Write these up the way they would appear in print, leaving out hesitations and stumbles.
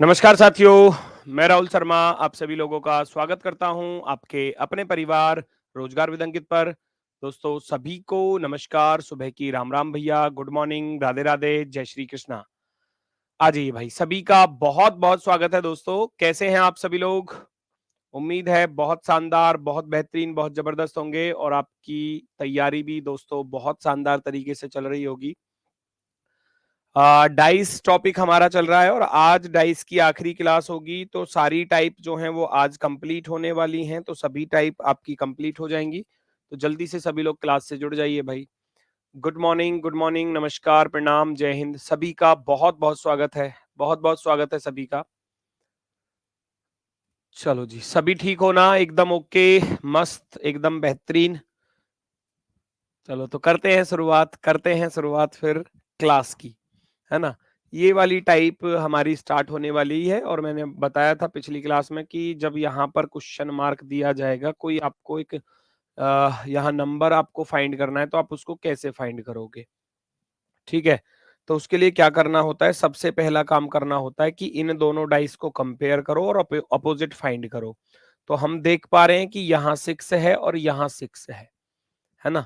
नमस्कार साथियों, मैं राहुल शर्मा आप सभी लोगों का स्वागत करता हूं आपके अपने परिवार रोजगार विद अंकित पर। दोस्तों सभी को नमस्कार, सुबह की राम राम भैया, गुड मॉर्निंग, राधे राधे, जय श्री कृष्णा। आ जाइए भाई, सभी का बहुत बहुत स्वागत है। दोस्तों कैसे हैं आप सभी लोग? उम्मीद है बहुत शानदार, बहुत बेहतरीन, बहुत जबरदस्त होंगे और आपकी तैयारी भी दोस्तों बहुत शानदार तरीके से चल रही होगी। डाइस टॉपिक हमारा चल रहा है और आज डाइस की आखिरी क्लास होगी, तो सारी टाइप जो हैं वो आज कंप्लीट होने वाली हैं, तो सभी टाइप आपकी कंप्लीट हो जाएंगी। तो जल्दी से सभी लोग क्लास से जुड़ जाइए भाई। गुड मॉर्निंग, नमस्कार, प्रणाम, जय हिंद, सभी का बहुत बहुत स्वागत है, बहुत बहुत स्वागत है सभी का। चलो जी, सभी ठीक हो ना? एकदम ओके, मस्त, एकदम बेहतरीन। चलो तो करते हैं शुरुआत फिर क्लास की, है ना? ये वाली टाइप हमारी स्टार्ट होने वाली है और मैंने बताया था पिछली क्लास में कि जब यहाँ पर क्वेश्चन मार्क दिया जाएगा, कोई आपको एक यहाँ नंबर आपको फाइंड करना है, तो आप उसको कैसे फाइंड करोगे? ठीक है, तो उसके लिए क्या करना होता है? सबसे पहला काम करना होता है कि इन दोनों डाइस को कंपेयर करो और अपोजिट फाइंड करो। तो हम देख पा रहे हैं कि यहाँ 6 है और यहाँ 6 है ना?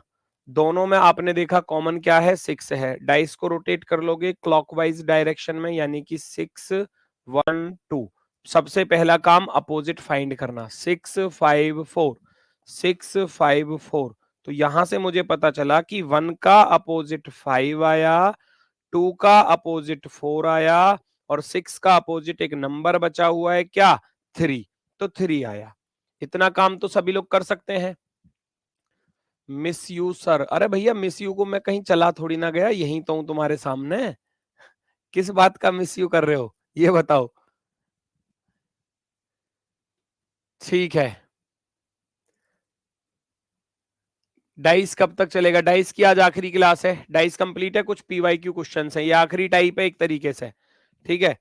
दोनों में आपने देखा कॉमन क्या है? 6 है। डाइस को रोटेट कर लोगे क्लॉकवाइज डायरेक्शन में, यानी कि 6 1 2। सबसे पहला काम अपोजिट फाइंड करना, 6 5 4, 6 5 4। तो यहां से मुझे पता चला कि 1 का अपोजिट 5 आया, 2 का अपोजिट 4 आया और 6 का अपोजिट एक नंबर बचा हुआ है क्या? 3। तो 3 आया। इतना काम तो सभी लोग कर सकते हैं। मिस यू सर, अरे भैया मिस यू को मैं कहीं चला थोड़ी ना गया, यहीं तो हूं तुम्हारे सामने। किस बात का मिस यू कर रहे हो ये बताओ। ठीक है, डाइस कब तक चलेगा? डाइस की आज आखिरी क्लास है, डाइस कंप्लीट है, कुछ पीवाईक्यू क्वेश्चंस हैं, ये आखिरी टाइप है एक तरीके से। ठीक है,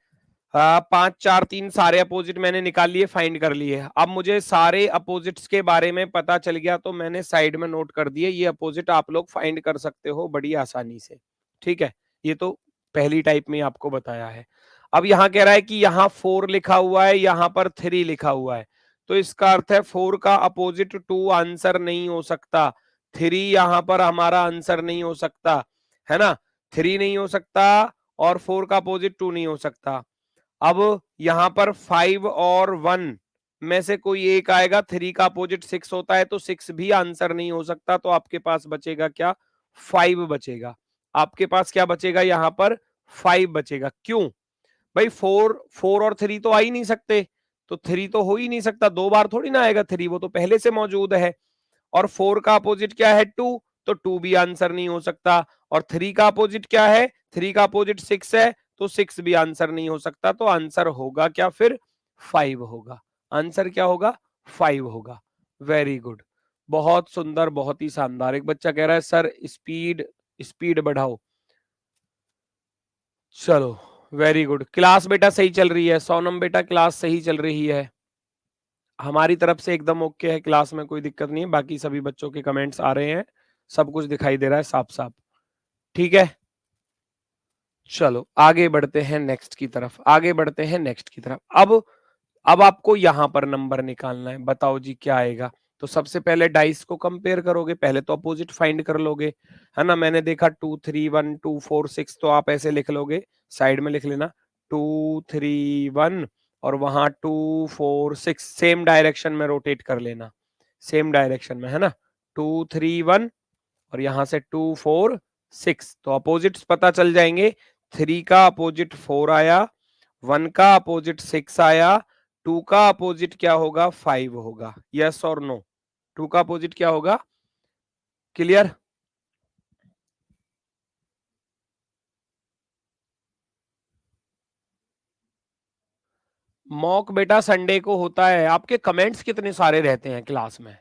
5 4 3 सारे अपोजिट मैंने निकाल लिए, फाइंड कर लिए। अब मुझे सारे अपोजिट्स के बारे में पता चल गया, तो मैंने साइड में नोट कर दिए, ये अपोजिट आप लोग फाइंड कर सकते हो बड़ी आसानी से। ठीक है, ये तो पहली टाइप में आपको बताया है। अब यहाँ कह रहा है कि यहाँ 4 लिखा हुआ है, यहाँ पर 3 लिखा हुआ है, तो इसका अर्थ है 4 का अपोजिट 2 आंसर नहीं हो सकता, 3 यहाँ पर हमारा आंसर नहीं हो सकता, है ना? 3 नहीं हो सकता और 4 का अपोजिट 2 नहीं हो सकता। अब यहां पर 5 और 1 में से कोई एक आएगा, 3 का अपोजिट 6 होता है, तो 6 भी आंसर नहीं हो सकता, तो आपके पास बचेगा क्या? 5 बचेगा। आपके पास क्या बचेगा? यहां पर 5 बचेगा। क्यों भाई? 4 और 3 तो आ ही नहीं सकते, तो 3 तो हो ही नहीं सकता, दो बार थोड़ी ना आएगा 3, वो तो पहले से मौजूद है। और 4 का अपोजिट क्या है? 2, तो 2 भी आंसर नहीं हो सकता। और 3 का अपोजिट क्या है? 3 का अपोजिट 6 है, तो 6 भी आंसर नहीं हो सकता, तो आंसर होगा क्या फिर? 5 होगा। आंसर क्या होगा? 5 होगा। वेरी गुड, बहुत सुंदर, बहुत ही शानदार। एक बच्चा कह रहा है सर स्पीड स्पीड बढ़ाओ। चलो, वेरी गुड। क्लास बेटा सही चल रही है, सोनम बेटा क्लास सही चल रही है, हमारी तरफ से एकदम ओके है, क्लास में कोई दिक्कत नहीं है। बाकी सभी बच्चों के कमेंट्स आ रहे हैं, सब कुछ दिखाई दे रहा है साफ साफ। ठीक है, चलो आगे बढ़ते हैं नेक्स्ट की तरफ, आगे बढ़ते हैं नेक्स्ट की तरफ। अब आपको यहां पर नंबर निकालना है, बताओ जी क्या आएगा? तो सबसे पहले डाइस को कंपेयर करोगे, पहले तो अपोजिट फाइंड कर लोगे, है ना? मैंने देखा 2 3 1 2 4 6, तो आप ऐसे लिख लोगे, साइड में लिख लेना 2 3 1 और वहां 2 4 6, सेम डायरेक्शन में रोटेट कर लेना, सेम डायरेक्शन में, है ना? 2 3 1 और यहां से 2 4 6, तो अपोजिट्स पता चल जाएंगे। 3 का अपोजिट 4 आया, 1 का अपोजिट 6 आया, 2 का अपोजिट क्या होगा? 5 होगा। यस और नो? 2 का अपोजिट क्या होगा? क्लियर? मॉक बेटा संडे को होता है। आपके कमेंट्स कितने सारे रहते हैं क्लास में?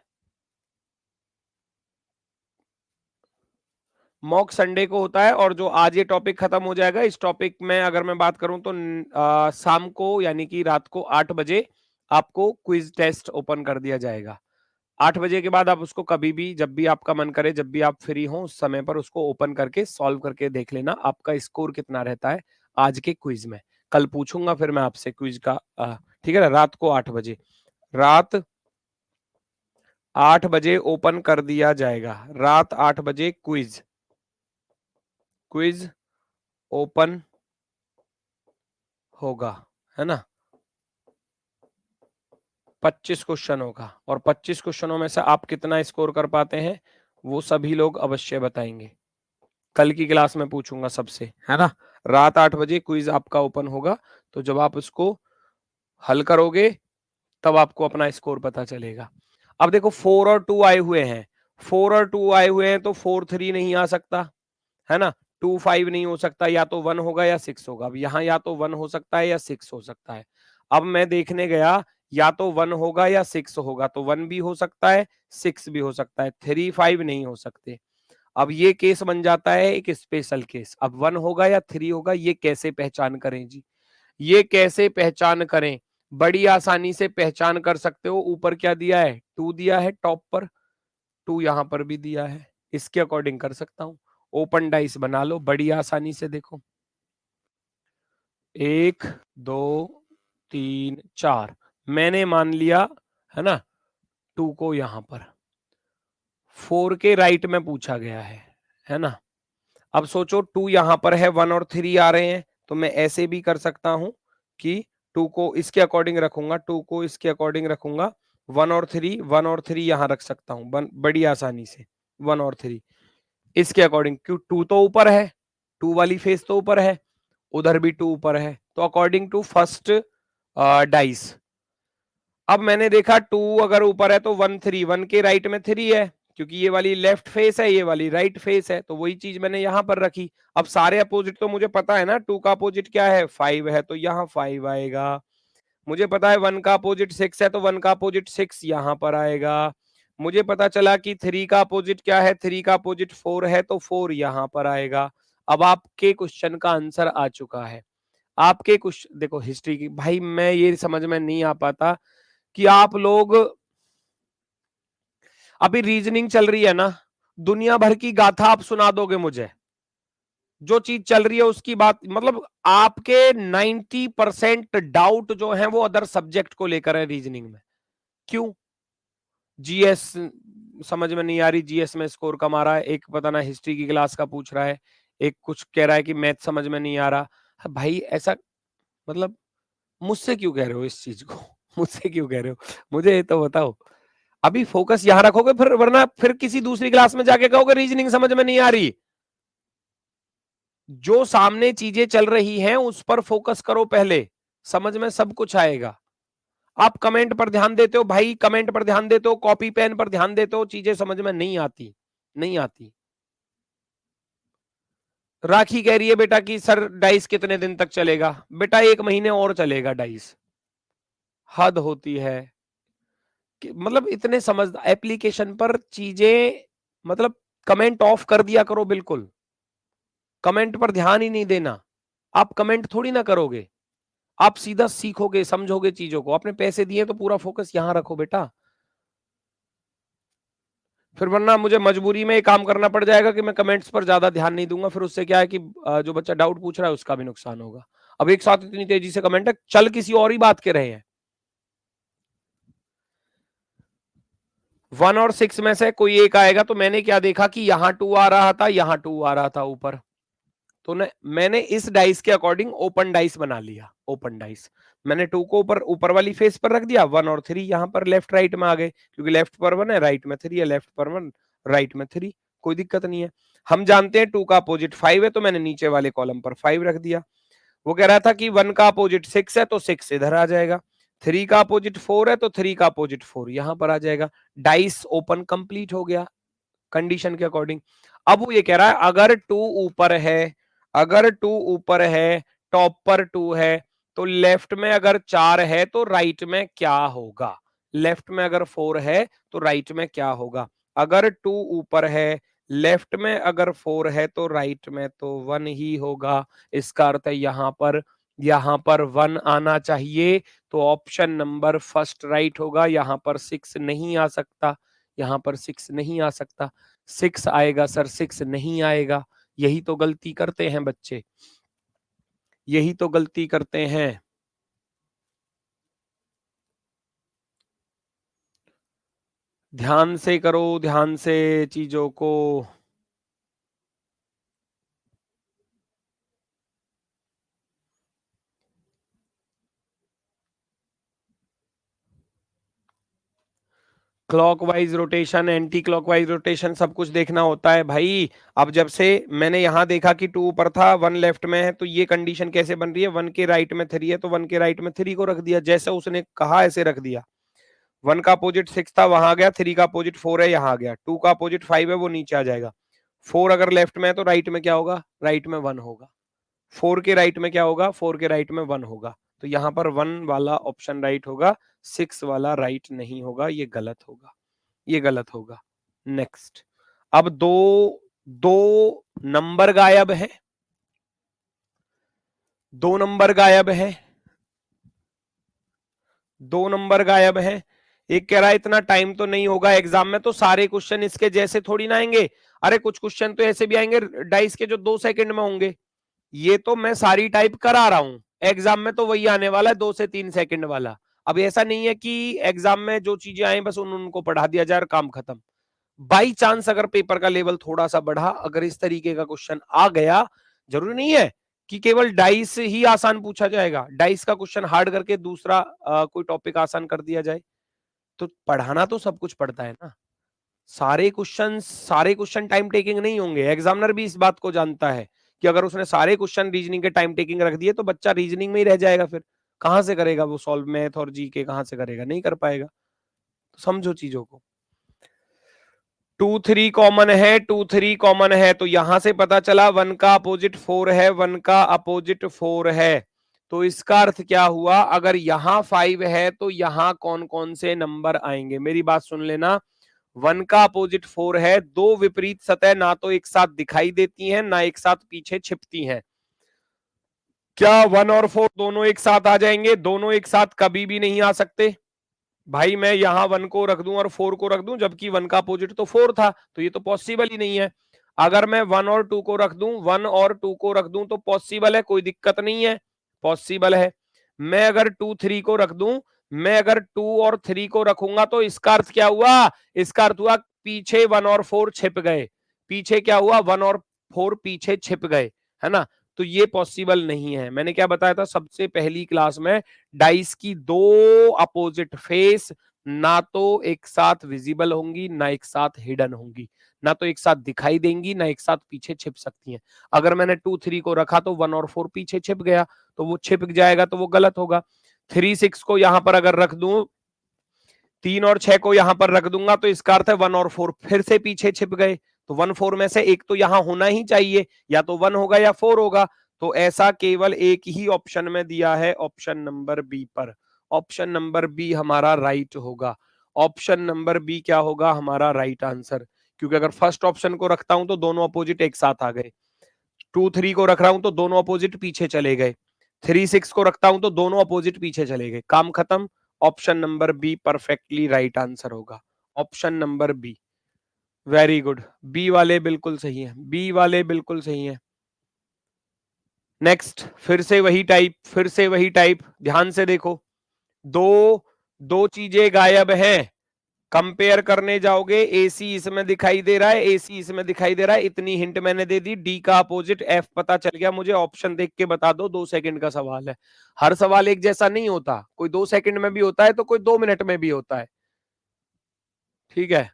मॉक संडे को होता है, और जो आज ये टॉपिक खत्म हो जाएगा, इस टॉपिक में अगर मैं बात करूं तो शाम को यानी कि रात को 8 बजे आपको क्विज टेस्ट ओपन कर दिया जाएगा। 8 बजे के बाद आप उसको कभी भी, जब भी आपका मन करे, जब भी आप फ्री हो, उस समय पर उसको ओपन करके सॉल्व करके देख लेना, आपका स्कोर कितना रहता है आज के क्विज में। कल पूछूंगा फिर मैं आपसे क्विज का, ठीक है ना, रात को 8 बजे, रात 8 बजे ओपन कर दिया जाएगा, रात 8 बजे क्विज, क्विज ओपन होगा, है ना। 25 क्वेश्चन होगा और 25 क्वेश्चनों में से आप कितना स्कोर कर पाते हैं वो सभी लोग अवश्य बताएंगे। कल की क्लास में पूछूंगा सबसे, है ना। रात 8 बजे क्विज आपका ओपन होगा, तो जब आप उसको हल करोगे तब आपको अपना स्कोर पता चलेगा। अब देखो 4 और 2 आए हुए हैं, 4 और 2 आए हुए हैं तो 4 3 नहीं आ सकता, है ना। 2 5 नहीं हो सकता, या तो 1 होगा या 6 होगा। अब यहाँ या तो 1 हो सकता है या 6 हो सकता है। अब मैं देखने गया, या तो 1 होगा या 6 होगा, तो 1 भी हो सकता है 6 भी हो सकता है, 3 5 नहीं हो सकते। अब ये केस बन जाता है एक स्पेशल केस। अब 1 होगा या 3 होगा, ये कैसे पहचान करें जी, ये कैसे पहचान करें। बड़ी आसानी से पहचान कर सकते हो। ऊपर क्या दिया है, 2 दिया है टॉप पर, 2 यहां पर भी दिया है, इसके अकॉर्डिंग कर सकता हूं। ओपन डाइस बना लो बड़ी आसानी से, देखो 1 2 3 4 मैंने मान लिया, है ना, 2 को यहां पर 4 के राइट में पूछा गया है ना। अब सोचो 2 यहां पर है, 1 और 3 आ रहे हैं, तो मैं ऐसे भी कर सकता हूं कि 2 को इसके अकॉर्डिंग रखूंगा, 2 को इसके अकॉर्डिंग रखूंगा, 1 और 3, 1 और 3 यहां रख सकता हूं बड़ी आसानी से, 1 और 3 इसके अकॉर्डिंग, क्यों 2 तो ऊपर है, 2 वाली फेस तो ऊपर है, उधर भी 2 ऊपर है, तो अकॉर्डिंग टू फर्स्ट डाइस। अब मैंने देखा 2 अगर ऊपर है तो 1 3, 1 के राइट में 3 है, क्योंकि ये वाली लेफ्ट फेस है, ये वाली राइट फेस है, तो वही चीज मैंने यहां पर रखी। अब सारे अपोजिट तो मुझे पता है ना, 2 का अपोजिट क्या है, 5 है, तो यहाँ 5 आएगा। मुझे पता है 1 का अपोजिट 6 है, तो 1 का अपोजिट 6 यहाँ पर आएगा। मुझे पता चला कि 3 का अपोजिट क्या है, 3 का अपोजिट 4 है, तो 4 यहाँ पर आएगा। अब आपके क्वेश्चन का आंसर आ चुका है। आपके कुछ देखो हिस्ट्री की, भाई मैं ये समझ में नहीं आ पाता कि आप लोग, अभी रीजनिंग चल रही है ना, दुनिया भर की गाथा आप सुना दोगे मुझे, जो चीज चल रही है उसकी बात, मतलब आपके 90% डाउट जो है वो अदर सब्जेक्ट को लेकर है रीजनिंग में। क्यों, जीएस समझ में नहीं आ रही, जीएस में स्कोर कम आ रहा है, एक पता ना हिस्ट्री की क्लास का पूछ रहा है, एक कुछ कह रहा है कि मैथ समझ में नहीं आ रहा। भाई ऐसा, मतलब मुझसे क्यों कह रहे हो इस चीज को मुझसे क्यों कह रहे हो, मुझे तो बताओ। अभी फोकस यहां रखोगे, फिर वरना फिर किसी दूसरी क्लास में जाके कहोगे रीजनिंग समझ में नहीं आ रही। जो सामने चीजें चल रही हैं उस पर फोकस करो पहले, समझ में सब कुछ आएगा। आप कमेंट पर ध्यान देते हो भाई, कमेंट पर ध्यान देते हो, कॉपी पेन पर ध्यान देते हो, चीजें समझ में नहीं आती, नहीं आती। राखी कह रही है बेटा कि सर डाइस कितने दिन तक चलेगा, बेटा 1 महीने और चलेगा डाइस। हद होती है कि मतलब इतने समझ, एप्लीकेशन पर चीजें, मतलब कमेंट ऑफ कर दिया करो बिल्कुल, कमेंट पर ध्यान ही नहीं देना। आप कमेंट थोड़ी ना करोगे, आप सीधा सीखोगे समझोगे चीजों को। आपने पैसे दिए तो पूरा फोकस यहां रखो बेटा, फिर वरना मुझे मजबूरी में काम करना पड़ जाएगा कि मैं कमेंट्स पर ज्यादा ध्यान नहीं दूंगा, फिर उससे क्या है कि जो बच्चा डाउट पूछ रहा है उसका भी नुकसान होगा। अब एक साथ इतनी तेजी से कमेंट है, चल किसी और ही बात के रहे हैं। 1 और 6 में से कोई एक आएगा, तो मैंने क्या देखा कि यहाँ 2 आ रहा था, यहाँ 2 आ रहा था ऊपर, तो मैंने इस डाइस के अकॉर्डिंग ओपन डाइस बना लिया। ओपन डाइस मैंने 2 को ऊपर ऊपर वाली फेस पर रख दिया, 1 और 3 यहाँ पर लेफ्ट राइट में आ गए, क्योंकि लेफ्ट पर 1 है, राइट में 3 है, लेफ्ट पर 1 राइट में 3, कोई दिक्कत नहीं है। हम जानते हैं 2 का अपोजिट 5 है, तो मैंने नीचे वाले कॉलम पर 5 रख दिया। वो कह रहा था कि 1 का अपोजिट 6 है, तो 6 इधर आ जाएगा, 3 का अपोजिट 4 है, तो 3 का अपोजिट 4 यहां पर आ जाएगा। डाइस ओपन कंप्लीट हो गया कंडीशन के अकॉर्डिंग। अब वो ये कह रहा है अगर 2 ऊपर है, अगर 2 ऊपर है, टॉप पर 2 है, तो लेफ्ट में अगर 4 है तो राइट में क्या होगा, लेफ्ट में अगर 4 है तो राइट में क्या होगा। अगर 2 ऊपर है, लेफ्ट में अगर 4 है तो राइट में तो 1 ही होगा। इसका अर्थ है यहां पर 1 आना चाहिए, तो ऑप्शन नंबर फर्स्ट राइट होगा। यहां पर 6 नहीं आ सकता, यहां पर 6 नहीं आ सकता। 6 आएगा सर, 6 नहीं आएगा, यही तो गलती करते हैं बच्चे। यही तो गलती करते हैं। ध्यान से करो, ध्यान से चीजों को। Clockwise rotation, anti clockwise rotation सब कुछ देखना होता है भाई। अब जब से मैंने यहां देखा कि 2 ऊपर था 1 लेफ्ट में है, तो ये कंडीशन कैसे बन रही है, 1 के राइट में 3 है तो 1 के राइट में 3 को रख दिया, जैसे उसने कहा ऐसे रख दिया। 1 का अपोजिट 6 था वहां गया, 3 का अपोजिट 4 है यहाँ गया, 2 का अपोजिट 5 है वो नीचे आ जाएगा। 4 अगर लेफ्ट में है तो राइट में क्या होगा, राइट में 1 होगा। 4 के राइट में क्या होगा, 4 के राइट में 1 होगा। तो यहाँ पर 1 वाला ऑप्शन राइट होगा, 6 वाला राइट नहीं होगा, ये गलत होगा, ये गलत होगा। नेक्स्ट, अब दो दो नंबर गायब है, 2 नंबर गायब है, 2 नंबर गायब है। एक कह रहा है इतना टाइम तो नहीं होगा, एग्जाम में तो सारे क्वेश्चन इसके जैसे थोड़ी ना आएंगे। अरे कुछ क्वेश्चन तो ऐसे भी आएंगे डाइस के जो 2 सेकंड में होंगे। ये तो मैं सारी टाइप करा रहा हूं, एग्जाम में तो वही आने वाला है 2 से 3 सेकंड वाला। अब ऐसा नहीं है कि एग्जाम में जो चीजें आए बस उनको पढ़ा दिया जाए और काम खत्म। बाई चांस अगर पेपर का लेवल थोड़ा सा बढ़ा, अगर इस तरीके का क्वेश्चन आ गया, जरूरी नहीं है कि केवल डाइस ही आसान पूछा जाएगा, डाइस का क्वेश्चन हार्ड करके दूसरा कोई टॉपिक आसान कर दिया जाए। तो पढ़ाना तो सब कुछ पड़ता है ना। सारे क्वेश्चन टाइम टेकिंग नहीं होंगे, एग्जामिनर भी इस बात को जानता है कि अगर उसने सारे क्वेश्चन रीजनिंग के टाइम टेकिंग रख दिए तो बच्चा रीजनिंग में ही रह जाएगा, फिर कहां से करेगा वो सॉल्व, मैथ और जी के कहां से करेगा, नहीं कर पाएगा। तो समझो चीजों को। 2 3 कॉमन है, 2 3 कॉमन है, तो यहां से पता चला 1 का अपोजिट 4 है, 1 का अपोजिट 4 है। तो इसका अर्थ क्या हुआ, अगर यहां 5 है तो यहां कौन कौन से नंबर आएंगे, मेरी बात सुन लेना। 1 का अपोजिट 4 है, दो विपरीत सतह ना तो एक साथ दिखाई देती हैं ना एक साथ पीछे छिपती हैं। क्या 1 और 4 दोनों एक साथ आ जाएंगे, दोनों एक साथ कभी भी नहीं आ सकते। भाई मैं यहां 1 को रख दूं और 4 को रख दूं, जबकि 1 का अपोजिट तो 4 था, तो ये तो पॉसिबल ही नहीं है। अगर मैं 1 और 2 को रख दूं, 1 और 2 को रख दूं तो पॉसिबल है, कोई दिक्कत नहीं है, पॉसिबल है। मैं अगर 2 3 को रख दूं, मैं अगर 2 और 3 को रखूंगा तो इसका अर्थ क्या हुआ, इसका अर्थ हुआ पीछे 1 और 4 छिप गए, पीछे क्या हुआ 1 और 4 पीछे छिप गए, है ना। तो ये पॉसिबल नहीं है। मैंने क्या बताया था सबसे पहली क्लास में, डाइस की दो अपोजिट फेस ना तो एक साथ विजिबल होंगी ना एक साथ हिडन होंगी, ना तो एक साथ दिखाई देंगी ना एक साथ पीछे छिप सकती हैं। अगर मैंने 2 3 को रखा तो 1 और 4 पीछे छिप गया, तो वो छिप जाएगा तो वो गलत होगा। 3 6 को यहां पर अगर रख दूं, 3 और 6 को यहां पर रख दूंगा तो इसका अर्थ है 1 और 4 फिर से पीछे छिप गए। तो 1 4 में से एक तो यहां होना ही चाहिए, या तो 1 होगा या 4 होगा। तो ऐसा केवल एक ही ऑप्शन में दिया है, ऑप्शन नंबर बी पर। ऑप्शन नंबर बी हमारा राइट होगा। ऑप्शन नंबर बी क्या होगा हमारा राइट आंसर, क्योंकि अगर फर्स्ट ऑप्शन को रखता हूं तो दोनों अपोजिट एक साथ आ गए, 2 3 को रख रहा हूं तो दोनों अपोजिट पीछे चले गए, 3 6 को रखता हूं तो दोनों अपोजिट पीछे चले गए, काम खत्म। Option number B perfectly right answer होगा, option number B. Very good, B वाले बिल्कुल सही है, बी वाले बिल्कुल सही है। नेक्स्ट, फिर से वही टाइप, फिर से वही टाइप, ध्यान से देखो। दो दो चीजें गायब हैं, कंपेयर करने जाओगे, एसी इसमें दिखाई दे रहा है, एसी इसमें दिखाई दे रहा है, इतनी हिंट मैंने दे दी। डी का अपोजिट एफ पता चल गया मुझे, ऑप्शन देख के बता दो, 2 सेकंड का सवाल है। हर सवाल एक जैसा नहीं होता, कोई 2 सेकंड में भी होता है तो कोई 2 मिनट में भी होता है, ठीक है।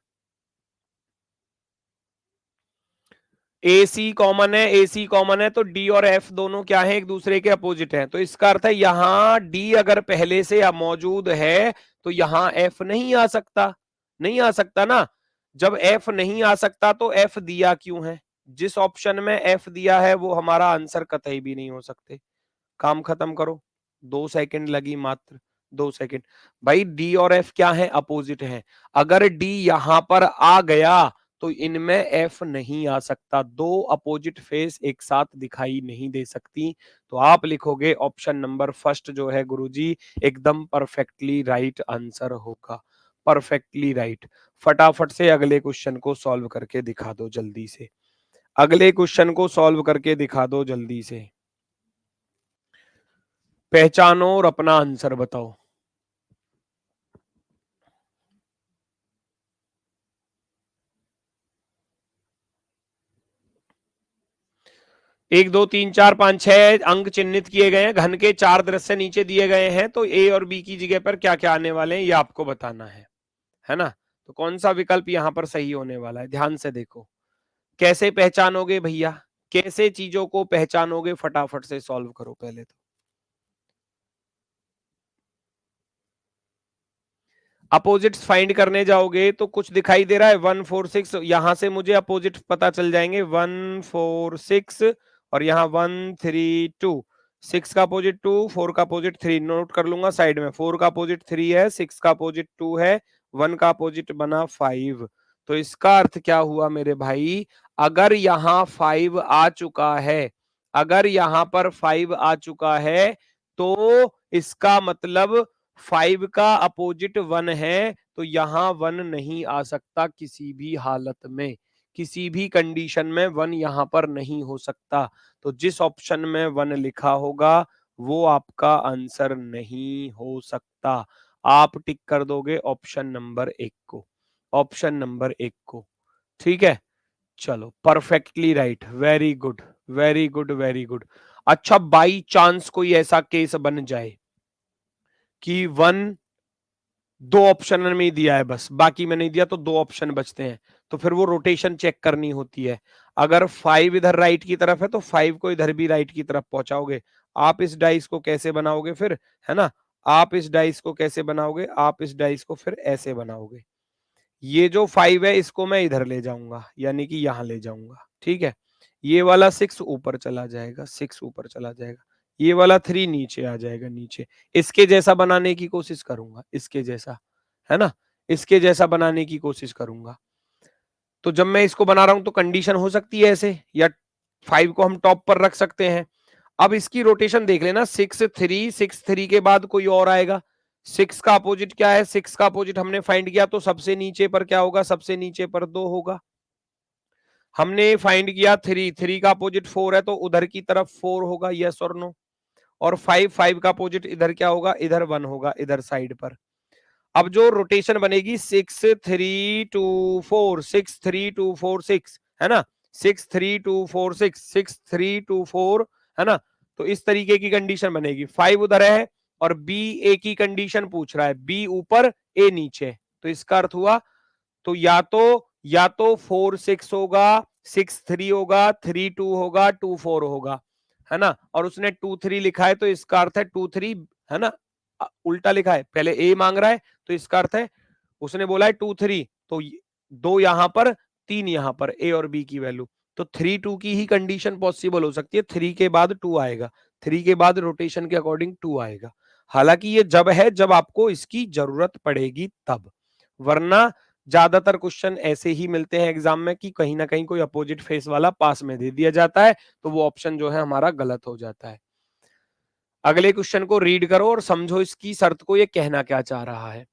एसी कॉमन है, एसी कॉमन है, तो डी और एफ दोनों क्या है, एक दूसरे के अपोजिट है। तो इसका अर्थ है यहां डी अगर पहले से मौजूद है तो यहां एफ नहीं आ सकता, नहीं आ सकता ना। जब एफ नहीं आ सकता तो एफ दिया क्यों है, जिस ऑप्शन में एफ दिया है वो हमारा आंसर कतई भी नहीं हो सकते। काम खत्म करो, 2 सेकंड लगी मात्र, 2 सेकंड। भाई डी और एफ क्या है, अपोजिट है। अगर डी यहां पर आ गया तो इनमें एफ नहीं आ सकता, दो अपोजिट फेस एक साथ दिखाई नहीं दे सकती। तो आप लिखोगे ऑप्शन नंबर फर्स्ट जो है गुरुजी, एकदम परफेक्टली राइट आंसर होगा, परफेक्टली राइट। फटाफट से अगले क्वेश्चन को सॉल्व करके दिखा दो जल्दी से, अगले क्वेश्चन को सॉल्व करके दिखा दो जल्दी से। पहचानो और अपना आंसर बताओ। एक दो तीन चार पांच छह अंक चिन्हित किए गए हैं, घन के 4 दृश्य नीचे दिए गए हैं, तो ए और बी की जगह पर क्या क्या आने वाले हैं ये आपको बताना है ना। तो कौन सा विकल्प यहां पर सही होने वाला है, ध्यान से देखो। कैसे पहचानोगे भैया, कैसे चीजों को पहचानोगे, फटाफट से सॉल्व करो पहले तो। अपोजिट्स फाइंड करने जाओगे तो कुछ दिखाई दे रहा है 146, यहां से मुझे अपोजिट पता चल जाएंगे 146 और यहाँ 132। 6 का अपोजिट 2, 4 का अपोजिट 3, नोट कर लूंगा साइड में। 4 का अपोजिट 3 है, 6 का अपोजिट 2 है, 1 का अपोजिट बना 5। तो इसका अर्थ क्या हुआ मेरे भाई, अगर यहाँ 5 आ चुका है, अगर यहाँ पर 5 आ चुका है तो इसका मतलब 5 का अपोजिट 1 है, तो यहां 1 नहीं आ सकता किसी भी हालत में, किसी भी कंडीशन में 1 यहां पर नहीं हो सकता। तो जिस ऑप्शन में 1 लिखा होगा वो आपका आंसर नहीं हो सकता। आप टिक कर दोगे ऑप्शन नंबर 1 को, ऑप्शन नंबर 1 को, ठीक है। चलो perfectly right, very good very good very good. अच्छा बाई चांस कोई ऐसा केस बन जाए कि 1 दो ऑप्शन में ही दिया है बस, बाकी में नहीं दिया, तो 2 ऑप्शन बचते हैं, तो फिर वो रोटेशन चेक करनी होती है। अगर 5 इधर राइट की तरफ है तो 5 को इधर भी राइट की तरफ पहुंचाओगे। आप इस डाइस को कैसे बनाओगे फिर, है ना, आप इस डाइस को कैसे बनाओगे, आप इस डाइस को फिर ऐसे बनाओगे। ये जो 5 है इसको मैं इधर ले जाऊंगा, यानी कि यहां ले जाऊंगा, ठीक है। ये वाला 6 ऊपर चला जाएगा, 6 ऊपर चला जाएगा, ये वाला 3 नीचे आ जाएगा, नीचे। इसके जैसा बनाने की कोशिश करूंगा, इसके जैसा, है ना, इसके जैसा बनाने की कोशिश करूंगा। तो जब मैं इसको बना रहा हूं तो कंडीशन हो सकती है ऐसे, या 5 को हम टॉप पर रख सकते हैं। अब इसकी रोटेशन देख लेना, 6 3 के बाद कोई और आएगा। 6 का अपोजिट क्या है, 6 का अपोजिट हमने फाइंड किया, तो सबसे नीचे पर क्या होगा, सबसे नीचे पर 2 होगा। हमने फाइंड किया 3 का अपोजिट 4 है, तो उधर की तरफ 4 होगा, यस और नो। और 5 का अपोजिट इधर क्या होगा, इधर 1 होगा, इधर साइड पर। अब जो रोटेशन बनेगी 6 3 2 4, 6 3 2 4 6, है ना, 6 3 2 4 6, 6 3 2 4, है ना। तो इस तरीके की कंडीशन बनेगी, 5 उधर है और बी ए की कंडीशन पूछ रहा है, बी ऊपर ए नीचे। तो इसका अर्थ हुआ, तो या तो 4 6 होगा, 6 3 होगा, 3 2 होगा, 2 4 होगा, है ना। और उसने 2 3 लिखा है तो इसका अर्थ है 2 3, है ना, उल्टा लिखा है, पहले ए मांग रहा है, तो इसका अर्थ है उसने बोला है 2 3, तो 2 यहां पर, 3 यहां पर, ए और बी की वैल्यू। तो 3 2 की ही कंडीशन पॉसिबल हो सकती है, 3 के बाद 2 आएगा, 3 के बाद रोटेशन के अकॉर्डिंग 2 आएगा। हालांकि ये जब है जब आपको इसकी जरूरत पड़ेगी तब, वरना ज्यादातर क्वेश्चन ऐसे ही मिलते हैं एग्जाम में कि कहीं ना कहीं कोई अपोजिट फेस वाला पास में दे दिया जाता है, तो वो ऑप्शन जो है हमारा गलत हो जाता है। अगले क्वेश्चन को रीड करो और समझो इसकी शर्त को, ये कहना क्या चाह रहा है।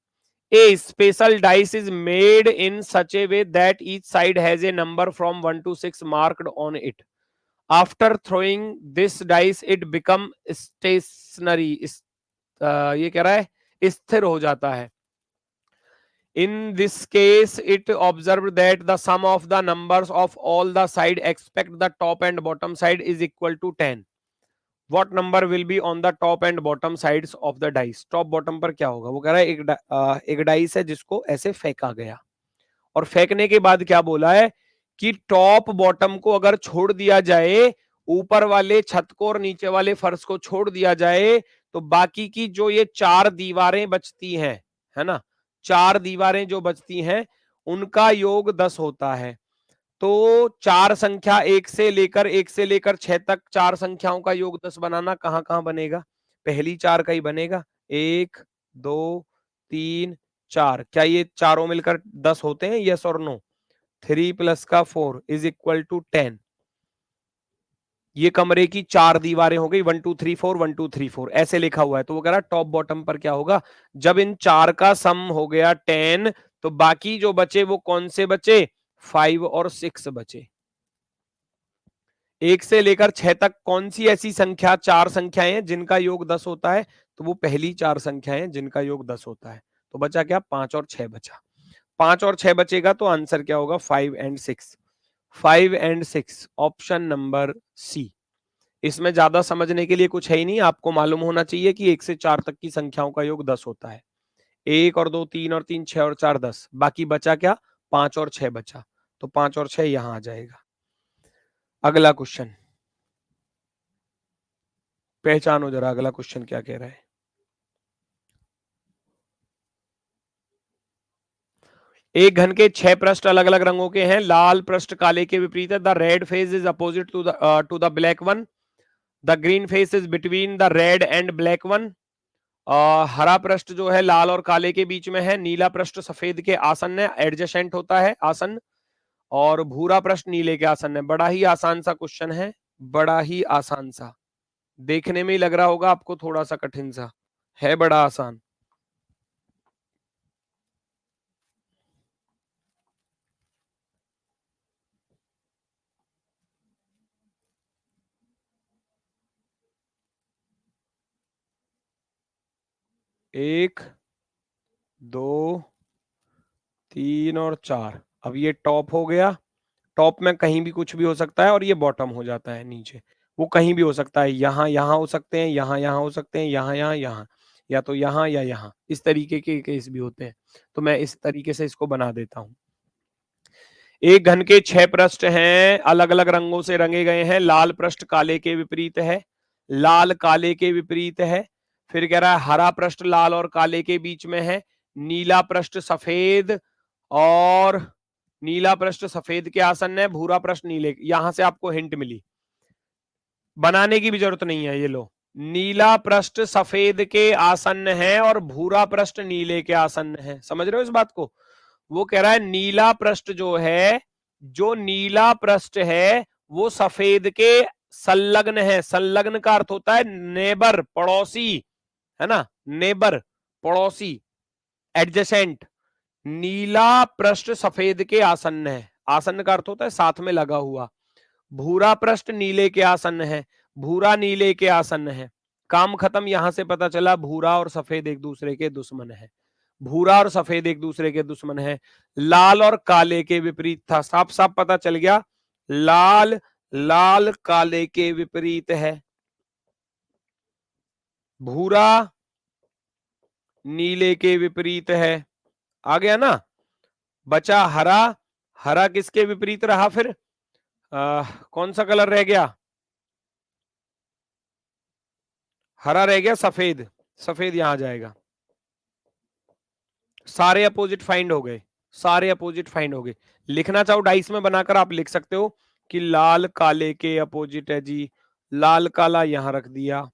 A special dice is made in such a way that each side has a number from 1 to 6 marked on it. After throwing this dice it become stationary, ये कह रहा है स्थिर हो जाता है। In this case, it observed that the sum of the numbers of all the side except the top and bottom side is equal to 10. What number will be on the top and bottom sides of the dice? Top bottom पर क्या होगा, वो कह रहा है एक dice है जिसको ऐसे फेंका गया, और फेंकने के बाद क्या बोला है कि टॉप बॉटम को अगर छोड़ दिया जाए, ऊपर वाले छत को और नीचे वाले फर्श को छोड़ दिया जाए, तो बाकी की जो ये 4 दीवारें बचती हैं, है ना, 4 दीवारें जो बचती हैं उनका योग 10 होता है। तो 4 संख्या 1 से लेकर 6 तक 4 संख्याओं का योग 10 बनाना कहां कहां बनेगा, पहली 4 का ही बनेगा, 1 2 3 4। क्या ये चारों मिलकर 10 होते हैं, यस और नो। 3 प्लस का 4 इज इक्वल टू 10। ये कमरे की 4 दीवारें हो गई, 1 2 3 4, 1 2 3 4 ऐसे लिखा हुआ है। तो वो कह रहा टॉप बॉटम पर क्या होगा, जब इन 4 का सम हो गया 10, तो बाकी जो बचे वो कौन से बचे, 5 और 6 बचे। 1 से लेकर 6 तक कौन सी ऐसी संख्या, 4 संख्याएं हैं जिनका योग 10 होता है? तो वो पहली 4 संख्याएं हैं जिनका योग 10 होता है। तो बचा क्या? 5 और 6 बचा। 5 और 6 बचेगा तो आंसर क्या होगा? 5 and 6। 5 and 6 option number C. इसमें ज्यादा समझने के लिए कुछ है ही नहीं, आपको मालूम होना चाहिए कि 1 से 4 तक की संख्याओं का योग 10 होता है। 1 और 2, 3 और 3, 6 और 4, 10। बाकी बचा क्या? 5 और 6 बचा। तो 5 और 6 यहां आ जाएगा। अगला क्वेश्चन पहचानो जरा, अगला क्वेश्चन क्या कह रहा है। एक घन के 6 पृष्ठ अलग अलग रंगों के हैं। लाल पृष्ठ काले के विपरीत है। The red face is opposite to the black one. The green face is between the red and black one. हरा पृष्ठ जो है लाल और काले के बीच में है। नीला पृष्ठ सफेद के आसन्न है, एडजेसेंट होता है, आसन्न। और भूरा पृष्ठ नीले के आसन्न है। बड़ा ही आसान सा क्वेश्चन है, बड़ा ही आसान सा। देखने में ही लग रहा होगा आपको थोड़ा सा कठिन सा, है बड़ा आसान। एक, दो, 3 और 4। अब ये टॉप हो गया। टॉप में कहीं भी कुछ भी हो सकता है और ये बॉटम हो जाता है नीचे। वो कहीं भी हो सकता है, यहाँ यहाँ हो सकते हैं, यहाँ यहाँ हो सकते हैं, यहाँ यहाँ यहाँ, या तो यहाँ या यहाँ, इस तरीके के केस भी होते हैं। तो मैं इस तरीके से इसको बना देता हूँ। एक घन के 6 पृष्ठ हैं, अलग अलग रंगों से रंगे गए हैं। लाल पृष्ठ काले के विपरीत है। लाल काले के विपरीत है। फिर कह रहा है हरा पृष्ठ लाल और काले के बीच में है। नीला पृष्ठ सफेद और नीला पृष्ठ सफेद के आसन्न है। भूरा पृष्ठ नीले। यहां से आपको हिंट मिली, बनाने की भी जरूरत नहीं है। ये लो, नीला पृष्ठ सफेद के आसन्न है और भूरा पृष्ठ नीले के आसन्न है। समझ रहे हो इस बात को? वो कह रहा है नीला पृष्ठ जो है, जो नीला पृष्ठ है वो सफेद के संलग्न है। संलग्न का अर्थ होता है नेबर, पड़ोसी, है ना? नेबर, पड़ोसी, एडजेसेंट। नीला पृष्ठ सफेद के आसन्न है। आसन्न का अर्थ होता है साथ में लगा हुआ। भूरा पृष्ठ नीले के आसन्न है। भूरा नीले के आसन्न है। काम खत्म। यहां से पता चला भूरा और सफेद एक दूसरे के दुश्मन है। भूरा और सफेद एक दूसरे के दुश्मन है। लाल और काले के विपरीत था। साफ साफ पता चल गया, लाल लाल काले के विपरीत है। भूरा नीले के विपरीत है। आ गया ना? बचा हरा। हरा किसके विपरीत रहा फिर? कौन सा कलर रह गया? हरा रह गया, सफेद। सफेद यहां जाएगा। सारे अपोजिट फाइंड हो गए। सारे अपोजिट फाइंड हो गए। लिखना चाहो डाइस में बनाकर आप लिख सकते हो कि लाल काले के अपोजिट है जी। लाल काला यहां रख दिया।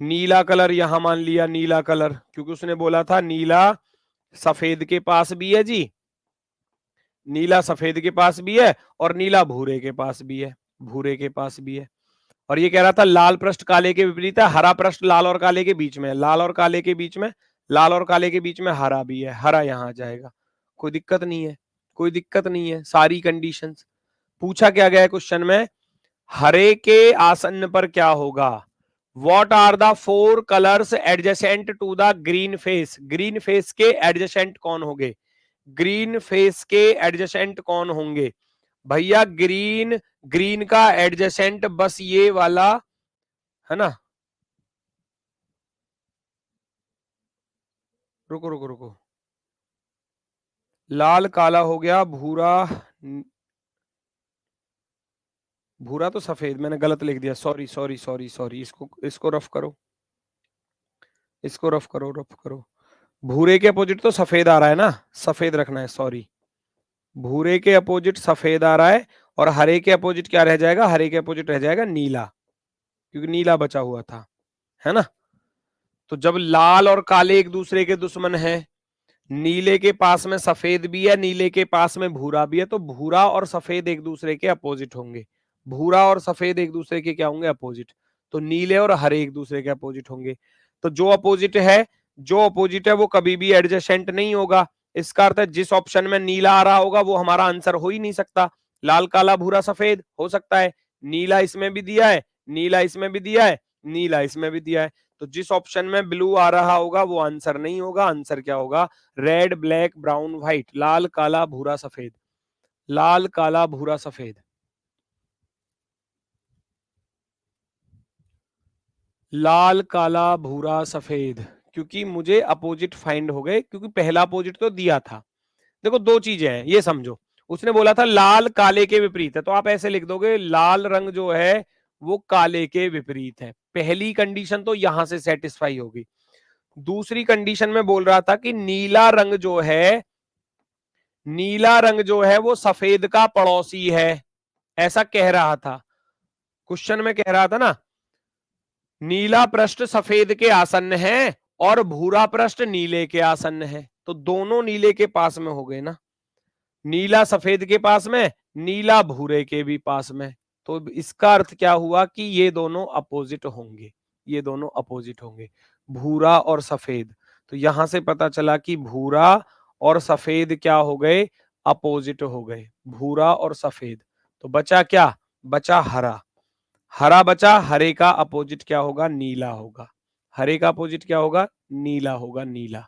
नीला कलर यहां मान लिया, नीला कलर, क्योंकि उसने बोला था नीला सफेद के पास भी है जी। नीला सफेद के पास भी है और नीला भूरे के पास भी है। भूरे के पास भी है। और ये कह रहा था लाल पृष्ठ काले के विपरीत है। हरा पृष्ठ लाल और काले के बीच में है। लाल और काले के बीच में, लाल और काले के बीच में हरा भी है। हरा यहां आ जाएगा। कोई दिक्कत नहीं है, कोई दिक्कत नहीं है। सारी कंडीशंस पूछा क्या गया है क्वेश्चन में? हरे के आसन्न पर क्या होगा? What are the 4 colours adjacent to the green face? Green face के एडजेसेंट कौन होंगे? ग्रीन फेस के एडजेसेंट कौन होंगे भैया? ग्रीन, ग्रीन का एडजेसेंट बस ये वाला है ना। रुको रुको रुको, लाल काला हो गया, भूरा। भूरा तो सफेद, मैंने गलत लिख दिया। Sorry sorry sorry sorry. इसको इसको रफ करो, इसको रफ करो, रफ करो। भूरे के अपोजिट तो सफेद आ रहा है ना, सफेद रखना है। सॉरी, भूरे के अपोजिट सफेद आ रहा है और हरे के अपोजिट क्या रह जाएगा? हरे के अपोजिट रह जाएगा नीला, क्योंकि नीला बचा हुआ था, है ना? तो जब लाल और काले एक दूसरे के दुश्मन हैं, नीले के पास में सफेद भी है, नीले के पास में भूरा भी है, तो भूरा और सफेद एक दूसरे के अपोजिट होंगे। भूरा और सफेद एक दूसरे के क्या होंगे? अपोजिट। तो नीले और हरे एक दूसरे के अपोजिट होंगे। तो जो अपोजिट है, जो अपोजिट है वो कभी भी एडजेसेंट नहीं होगा। इसका अर्थ है जिस ऑप्शन में नीला आ रहा होगा वो हमारा आंसर हो ही नहीं सकता, लाल काला भूरा सफेद हो सकता है, नीला इसमें भी दिया है, नीला इसमें भी दिया है, नीला इसमें भी दिया है। तो जिस ऑप्शन में ब्लू आ रहा होगा वो आंसर नहीं होगा। आंसर क्या होगा? रेड ब्लैक ब्राउन व्हाइट, लाल काला भूरा सफेद, लाल काला भूरा सफेद, लाल काला भूरा सफेद। क्योंकि मुझे अपोजिट फाइंड हो गए, क्योंकि पहला अपोजिट तो दिया था। देखो दो चीजें हैं, ये समझो। उसने बोला था लाल काले के विपरीत है, तो आप ऐसे लिख दोगे लाल रंग जो है वो काले के विपरीत है। पहली कंडीशन तो यहां से सेटिस्फाई होगी। दूसरी कंडीशन में बोल रहा था कि नीला रंग जो है, नीला रंग जो है वो सफेद का पड़ोसी है, ऐसा कह रहा था। क्वेश्चन में कह रहा था ना, नीला पृष्ठ सफेद के आसन्न है और भूरा पृष्ठ नीले के आसन्न है। तो दोनों नीले के पास में हो गए ना, नीला सफेद के पास में, नीला भूरे के भी पास में। तो इसका अर्थ क्या हुआ कि ये दोनों अपोजिट होंगे, ये दोनों अपोजिट होंगे, भूरा और सफेद। तो यहां से पता चला कि भूरा और सफेद क्या हो गए? अपोजिट हो गए, भूरा और सफेद। तो बचा क्या? बचा हरा। हरा बचा, हरे का अपोजिट क्या होगा? नीला होगा। हरे का अपोजिट क्या होगा? नीला होगा, नीला,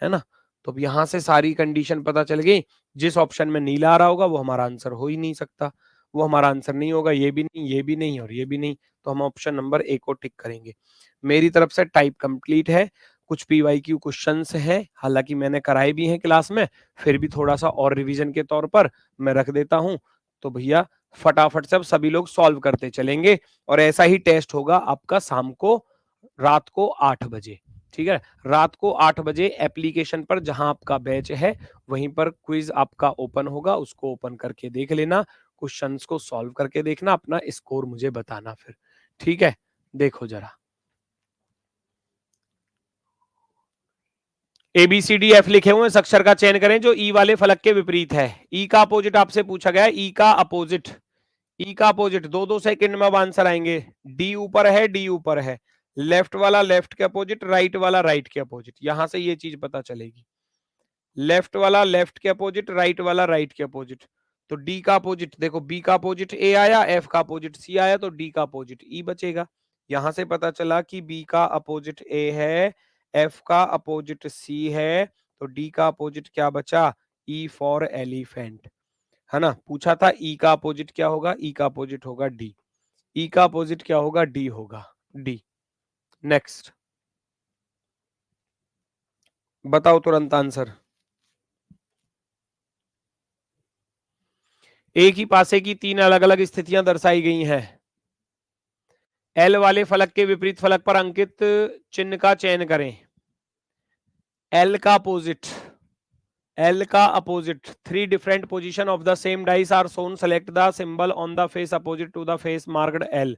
है ना। तो अब यहां से सारी कंडीशन पता चल गई। जिस ऑप्शन में नीला आ रहा होगा वो हमारा आंसर हो ही नहीं सकता, वो हमारा आंसर नहीं होगा। ये भी नहीं, ये भी नहीं और ये भी नहीं। तो हम ऑप्शन नंबर ए को टिक करेंगे। मेरी तरफ से टाइप कंप्लीट है। कुछ पीवाईक्यू क्वेश्चंस हैं, हालांकि मैंने कराए भी हैं क्लास में, फिर भी थोड़ा सा और रिवीजन के तौर पर मैं रख देता हूं। तो भैया फटाफट से अब सभी लोग सॉल्व करते चलेंगे, और ऐसा ही टेस्ट होगा आपका शाम को, रात को 8 बजे। ठीक है, रात को 8 बजे एप्लीकेशन पर जहां आपका बैच है वहीं पर क्विज आपका ओपन होगा, उसको ओपन करके देख लेना, क्वेश्चंस को सॉल्व करके देखना, अपना स्कोर मुझे बताना फिर। ठीक है, देखो जरा, ABCDF लिखे हुए अक्षर का चयन करें जो ई वाले फलक के विपरीत है। ई का अपोजिट आपसे पूछा गया है, ई का अपोजिट, ई का अपोजिट। 2-2 सेकंड में अब आंसर आएंगे। डी ऊपर है, डी ऊपर है, लेफ्ट वाला लेफ्ट के अपोजिट, राइट वाला राइट के अपोजिट। यहां से ये चीज पता चलेगी, लेफ्ट वाला लेफ्ट के अपोजिट, राइट वाला राइट के अपोजिट। तो डी का अपोजिट देखो, बी का अपोजिट ए आया, एफ का अपोजिट सी आया, तो डी का अपोजिट ई बचेगा। यहां से पता चला कि बी का अपोजिट ए है, एफ का अपोजिट सी है, तो डी का अपोजिट क्या बचा? ई फॉर एलिफेंट, है ना। पूछा था ई का अपोजिट क्या होगा? ई का अपोजिट होगा डी। ई का अपोजिट क्या होगा? डी होगा, डी। नेक्स्ट, बताओ तुरंत आंसर। एक ही पासे की 3 अलग अलग स्थितियां दर्शाई गई हैं। एल वाले फलक के विपरीत फलक पर अंकित चिन्ह का चयन करें। एल का अपोजिट, एल का opposite, 3 different position of the same dice are shown, select the symbol on the face opposite to the face marked L.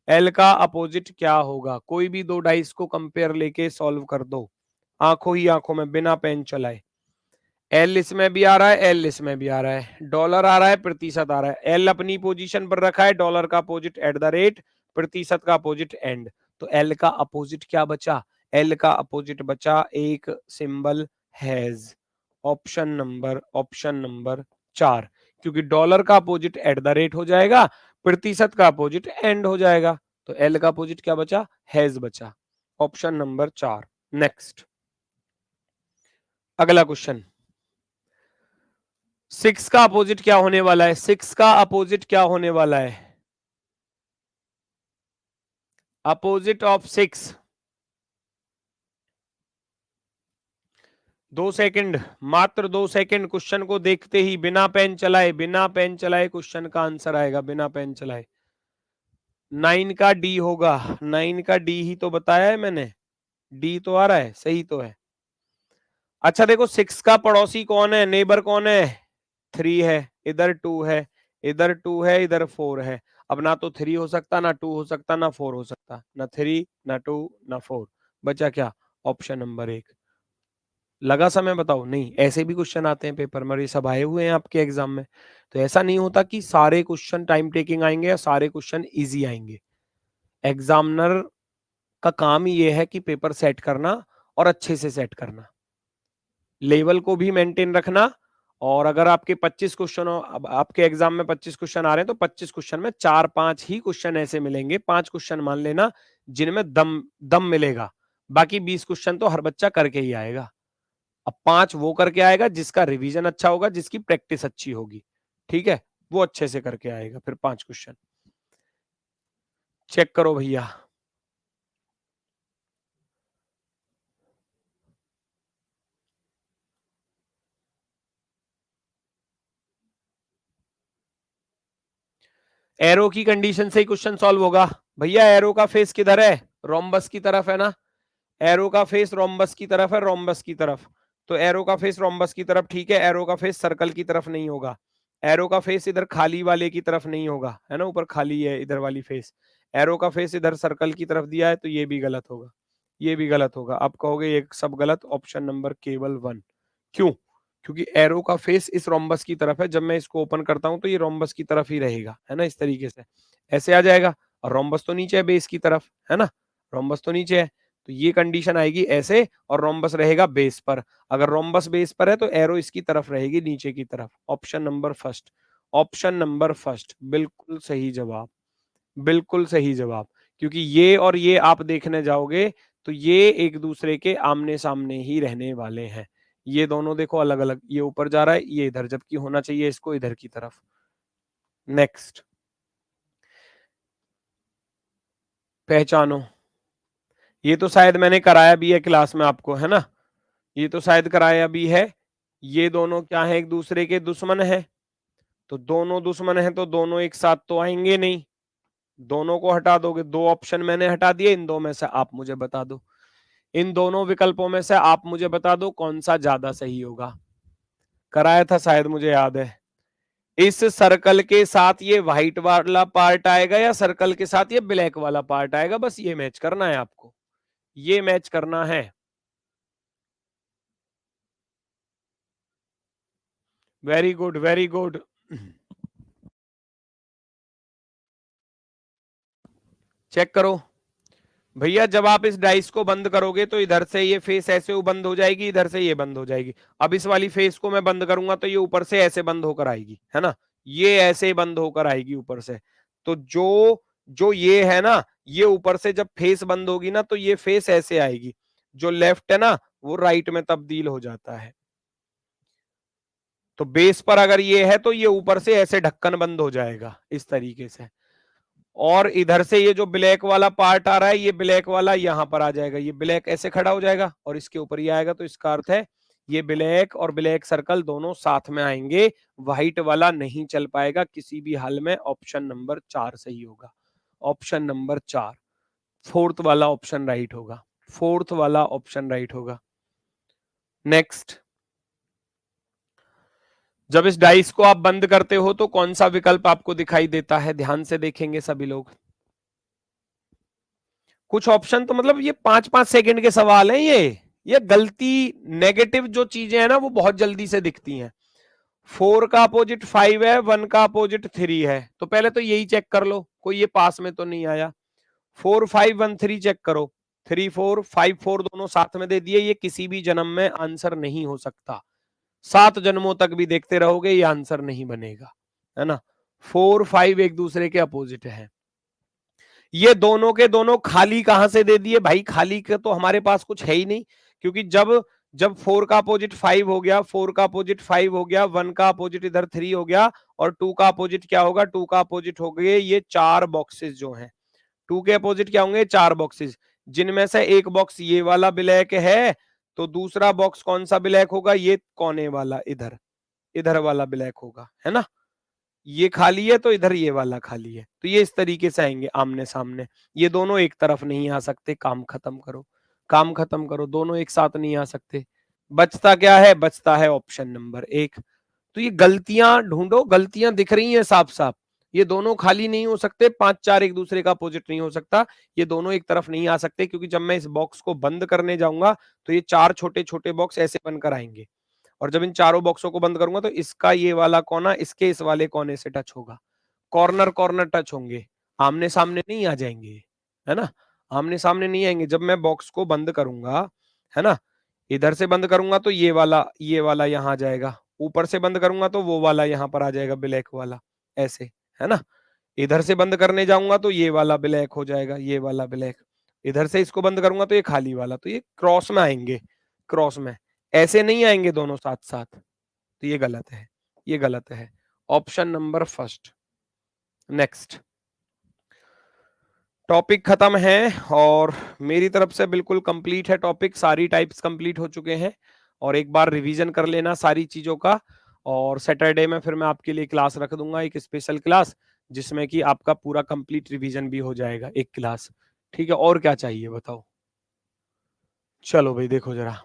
L का अपोजिट क्या होगा? कोई भी दो डाइस को कंपेयर लेके सॉल्व कर दो, आंखों ही आंखों में, बिना पेन चलाए। एल इसमें भी आ रहा है, एल इसमें भी आ रहा है, डॉलर आ रहा है, प्रतिशत आ रहा है। एल अपनी पोजीशन पर रखा है, डॉलर का अपोजिट एट द रेट, प्रतिशत का अपोजिट एंड। तो एल का अपोजिट क्या बचा? एल का अपोजिट बचा एक सिंबल हैज। ऑप्शन नंबर 4, क्योंकि डॉलर का अपोजिट एट द रेट हो जाएगा, प्रतिशत का अपोजिट एंड हो जाएगा। तो एल का अपोजिट क्या बचा? हैज बचा, ऑप्शन नंबर 4। नेक्स्ट, अगला क्वेश्चन, 6 का अपोजिट क्या होने वाला है? 6 का अपोजिट क्या होने वाला है? अपोजिट ऑफ 6, 2 सेकंड, मात्र 2 सेकंड, क्वेश्चन को देखते ही बिना पेन चलाए, बिना पेन चलाए क्वेश्चन का आंसर आएगा, बिना पेन चलाए। 9 का डी होगा, 9 का डी ही तो बताया है मैंने, डी तो आ रहा है, सही तो है। अच्छा देखो, 6 का पड़ोसी कौन है? नेबर कौन है? 3 है, इधर 2 है, इधर 2 है, इधर 4 है। अब ना तो 3 हो सकता, ना 2 हो सकता, ना 4 हो सकता, ना 3 ना 2 ना 4। बचा क्या? Option number 1। लगा समय? बताओ। नहीं, ऐसे भी क्वेश्चन आते हैं पेपर में, ये सब आए हुए हैं आपके एग्जाम में। तो ऐसा नहीं होता कि सारे क्वेश्चन टाइम टेकिंग आएंगे या सारे क्वेश्चन इजी आएंगे। एग्जामिनर का काम ही ये है कि पेपर सेट करना और अच्छे से सेट करना, लेवल को भी मेंटेन रखना और अगर आपके 25 क्वेश्चन हो, अब आपके एग्जाम में 25 क्वेश्चन आ रहे हैं तो 25 क्वेश्चन में 4-5 ही क्वेश्चन ऐसे मिलेंगे, 5 क्वेश्चन मान लेना जिनमें दम दम मिलेगा, बाकी 20 क्वेश्चन तो हर बच्चा करके ही आएगा। अब 5 वो करके आएगा जिसका रिवीजन अच्छा होगा, जिसकी प्रैक्टिस अच्छी होगी, ठीक है, वो अच्छे से करके आएगा। फिर 5 क्वेश्चन चेक करो भैया। एरो की कंडीशन से ही क्वेश्चन सॉल्व होगा भैया। एरो का फेस किधर है? रोम्बस की तरफ है ना। एरो का फेस रोम्बस की तरफ है, रोम्बस की तरफ। तो एरो का फेस रोम्बस की तरफ, ठीक है। एरो का फेस सर्कल की तरफ नहीं होगा। एरो का फेस इधर खाली वाले की तरफ नहीं होगा, है ना, ऊपर खाली है इधर वाली फेस। एरो का फेस इधर सर्कल की तरफ दिया है, तो ये भी गलत होगा, ये भी गलत होगा। आप कहोगे ये सब गलत, ऑप्शन नंबर केवल 1। क्यों? क्योंकि एरो का फेस इस रोम्बस की तरफ है, जब मैं इसको ओपन करता हूं तो ये रोम्बस की तरफ ही रहेगा, है ना, इस तरीके से ऐसे आ जाएगा। और रोम्बस तो नीचे है बेस की तरफ, है ना, रोम्बस तो नीचे है, तो ये कंडीशन आएगी ऐसे, और रोम्बस रहेगा बेस पर। अगर रोम्बस बेस पर है तो एरो इसकी तरफ रहेगी, नीचे की तरफ। Option number first, option number first बिल्कुल सही जवाब, बिल्कुल सही जवाब। क्योंकि ये और ये आप देखने जाओगे तो ये एक दूसरे के आमने सामने ही रहने वाले हैं। ये दोनों देखो अलग अलग, ये ऊपर जा रहा है, ये इधर, जबकि होना चाहिए इसको इधर की तरफ। नेक्स्ट, पहचानो। ये तो शायद मैंने कराया भी है क्लास में आपको, है ना, ये तो शायद कराया भी है। ये दोनों क्या है? एक दूसरे के दुश्मन है। तो दोनों दुश्मन है तो दोनों एक साथ तो आएंगे नहीं, दोनों को हटा दोगे। दो ऑप्शन मैंने हटा दिए, इन दो में से आप मुझे बता दो, इन दोनों विकल्पों में से आप मुझे बता दो कौन सा ज्यादा सही होगा। कराया था शायद, मुझे याद है। इस सर्कल के साथ ये व्हाइट वाला पार्ट आएगा या सर्कल के साथ ये ब्लैक वाला पार्ट आएगा, बस ये मैच करना है आपको, ये मैच करना है। Very good, very good. Check करो भैया, जब आप इस डाइस को बंद करोगे तो इधर से ये फेस ऐसे बंद हो जाएगी, इधर से ये बंद हो जाएगी। अब इस वाली फेस को मैं बंद करूंगा तो ये ऊपर से ऐसे बंद होकर आएगी, है ना, ये ऐसे बंद होकर आएगी ऊपर से। तो जो जो ये है ना, ये ऊपर से जब फेस बंद होगी ना तो ये फेस ऐसे आएगी, जो लेफ्ट है ना वो राइट में तब्दील हो जाता है। तो बेस पर अगर ये है तो ये ऊपर से ऐसे ढक्कन बंद हो जाएगा इस तरीके से। और इधर से ये जो ब्लैक वाला पार्ट आ रहा है, ये ब्लैक वाला यहां पर आ जाएगा, ये ब्लैक ऐसे खड़ा हो जाएगा और इसके ऊपर ये आएगा। तो इसका अर्थ है ये ब्लैक और ब्लैक सर्कल दोनों साथ में आएंगे, व्हाइट वाला नहीं चल पाएगा किसी भी हाल में। ऑप्शन नंबर 4 सही होगा, ऑप्शन नंबर 4, फोर्थ वाला ऑप्शन राइट होगा, फोर्थ वाला ऑप्शन राइट होगा। नेक्स्ट, जब इस डाइस को आप बंद करते हो तो कौन सा विकल्प आपको दिखाई देता है? ध्यान से देखेंगे सभी लोग। कुछ ऑप्शन तो मतलब ये 5-5 सेकंड के सवाल हैं ये गलती, नेगेटिव जो चीजें हैं ना वो बहुत जल्दी से दिखती हैं। 4 का अपोजिट 5 है, 1 का अपोजिट 3 है, तो पहले तो यही चेक कर लो कोई ये पास में तो नहीं आया। 4 5 1 3 चेक करो, 3 4 5 4 दोनों साथ में दे दिए, ये किसी भी जन्म में आंसर नहीं हो सकता। 7 जन्मों तक भी देखते रहोगे ये आंसर नहीं बनेगा, है ना। 4 5 एक दूसरे के अपोजिट है। ये दोनों के दोनों खाली कहां से दे दिए भाई? खाली का तो हमारे पास कुछ है ही नहीं, क्योंकि जब जब 4 का अपोजिट 5 हो गया, 4 का अपोजिट 5 हो गया, 1 का अपोजिट इधर 3 हो गया, और 2 का अपोजिट क्या होगा? 2 का अपोजिट हो गए ये 4 बॉक्सेस जो हैं। 2 के अपोजिट क्या होंगे? 4 बॉक्सेस, जिनमें से एक बॉक्स ये वाला ब्लैक है, तो दूसरा बॉक्स कौन सा ब्लैक होगा? ये कोने वाला, इधर इधर वाला ब्लैक होगा, है ना। ये खाली है तो इधर ये वाला खाली है, तो ये इस तरीके से आएंगे आमने सामने। ये दोनों एक तरफ नहीं आ सकते, काम खत्म करो, काम खत्म करो, दोनों एक साथ नहीं आ सकते। बचता क्या है? बचता है ऑप्शन नंबर 1। तो ये गलतियां ढूंढो, गलतियां दिख रही हैं साफ साफ। ये दोनों खाली नहीं हो सकते, 5 4 एक दूसरे का अपोजिट नहीं हो सकता, ये दोनों एक तरफ नहीं आ सकते, क्योंकि जब मैं इस बॉक्स को बंद करने जाऊंगा तो ये 4 छोटे छोटे बॉक्स ऐसे बनकर आएंगे, और जब इन चारों बॉक्सों को बंद करूंगा तो इसका ये वाला कोना इसके इस वाले कोने से टच होगा, कॉर्नर कॉर्नर टच होंगे, आमने सामने नहीं आ जाएंगे, है ना, आमने सामने नहीं आएंगे। जब मैं बॉक्स को बंद करूंगा, है ना, इधर से बंद करूंगा तो ये वाला यहाँ आ जाएगा, ऊपर से बंद करूंगा तो वो वाला यहाँ पर आ जाएगा ब्लैक वाला, ऐसे, है ना। इधर से बंद करने जाऊंगा तो ये वाला ब्लैक हो जाएगा, ये वाला ब्लैक। इधर से इसको बंद करूंगा तो ये खाली वाला, तो ये क्रॉस में आएंगे, क्रॉस में ऐसे नहीं आएंगे दोनों साथ साथ, तो ये गलत है, ये गलत है। Option number first. Next topic खत्म है और मेरी तरफ से बिल्कुल कंप्लीट है टॉपिक, सारी टाइप्स कंप्लीट हो चुके हैं। और एक बार रिवीजन कर लेना सारी चीजों का, और सैटरडे में फिर मैं आपके लिए क्लास रख दूंगा, एक स्पेशल क्लास, जिसमें कि आपका पूरा कंप्लीट रिवीजन भी हो जाएगा, एक क्लास। ठीक है, और क्या चाहिए बताओ। चलो भाई देखो जरा,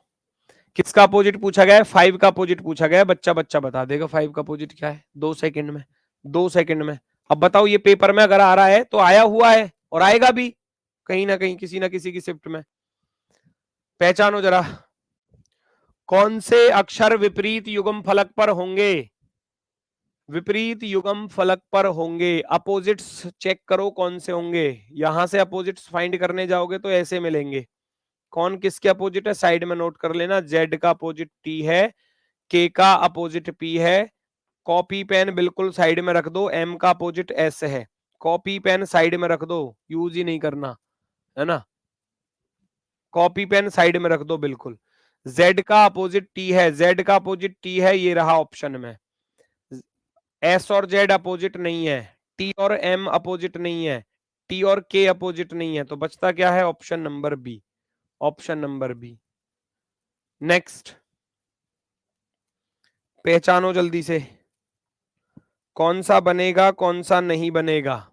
किसका अपोजिट पूछा गया है, 5 का अपोजिट पूछा गया है। बच्चा बच्चा बता देगा 5 का अपोजिट क्या है, 2 सेकंड में, 2 सेकंड में। अब बताओ, ये पेपर में अगर आ रहा है तो आया हुआ है और आएगा भी कहीं ना कहीं, किसी ना किसी की शिफ्ट में। पहचानो जरा, कौन से अक्षर विपरीत युग्म फलक पर होंगे, विपरीत युग्म फलक पर होंगे। अपोजिट्स चेक करो कौन से होंगे, यहां से अपोजिट्स फाइंड करने जाओगे तो ऐसे मिलेंगे। कौन किसके अपोजिट है, साइड में नोट कर लेना। जेड का अपोजिट टी है, के का अपोजिट पी है। कॉपी पेन बिल्कुल साइड में रख दो, एम का अपोजिट एस है। कॉपी पेन साइड में रख दो, यूज ही नहीं करना, है ना। कॉपी पेन साइड में रख दो बिल्कुल। जेड का अपोजिट टी है, जेड का अपोजिट टी है, ये रहा ऑप्शन में। एस और जेड अपोजिट नहीं है, टी और एम अपोजिट नहीं है, टी और के अपोजिट नहीं है, तो बचता क्या है, option number B, option number B. Next, पहचानो जल्दी से, कौन सा बनेगा कौन सा नहीं बनेगा।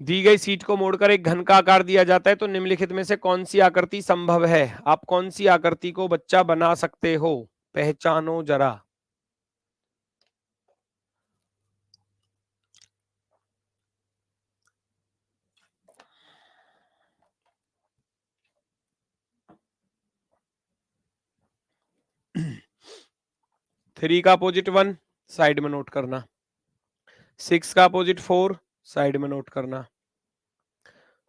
दी गई सीट को मोड़कर एक घन का आकार दिया जाता है तो निम्नलिखित में से कौन सी आकृति संभव है। आप कौन सी आकृति को बच्चा बना सकते हो, पहचानो जरा। थ्री का अपोजिट 1 साइड में नोट करना, 6 का अपोजिट 4 साइड में नोट करना,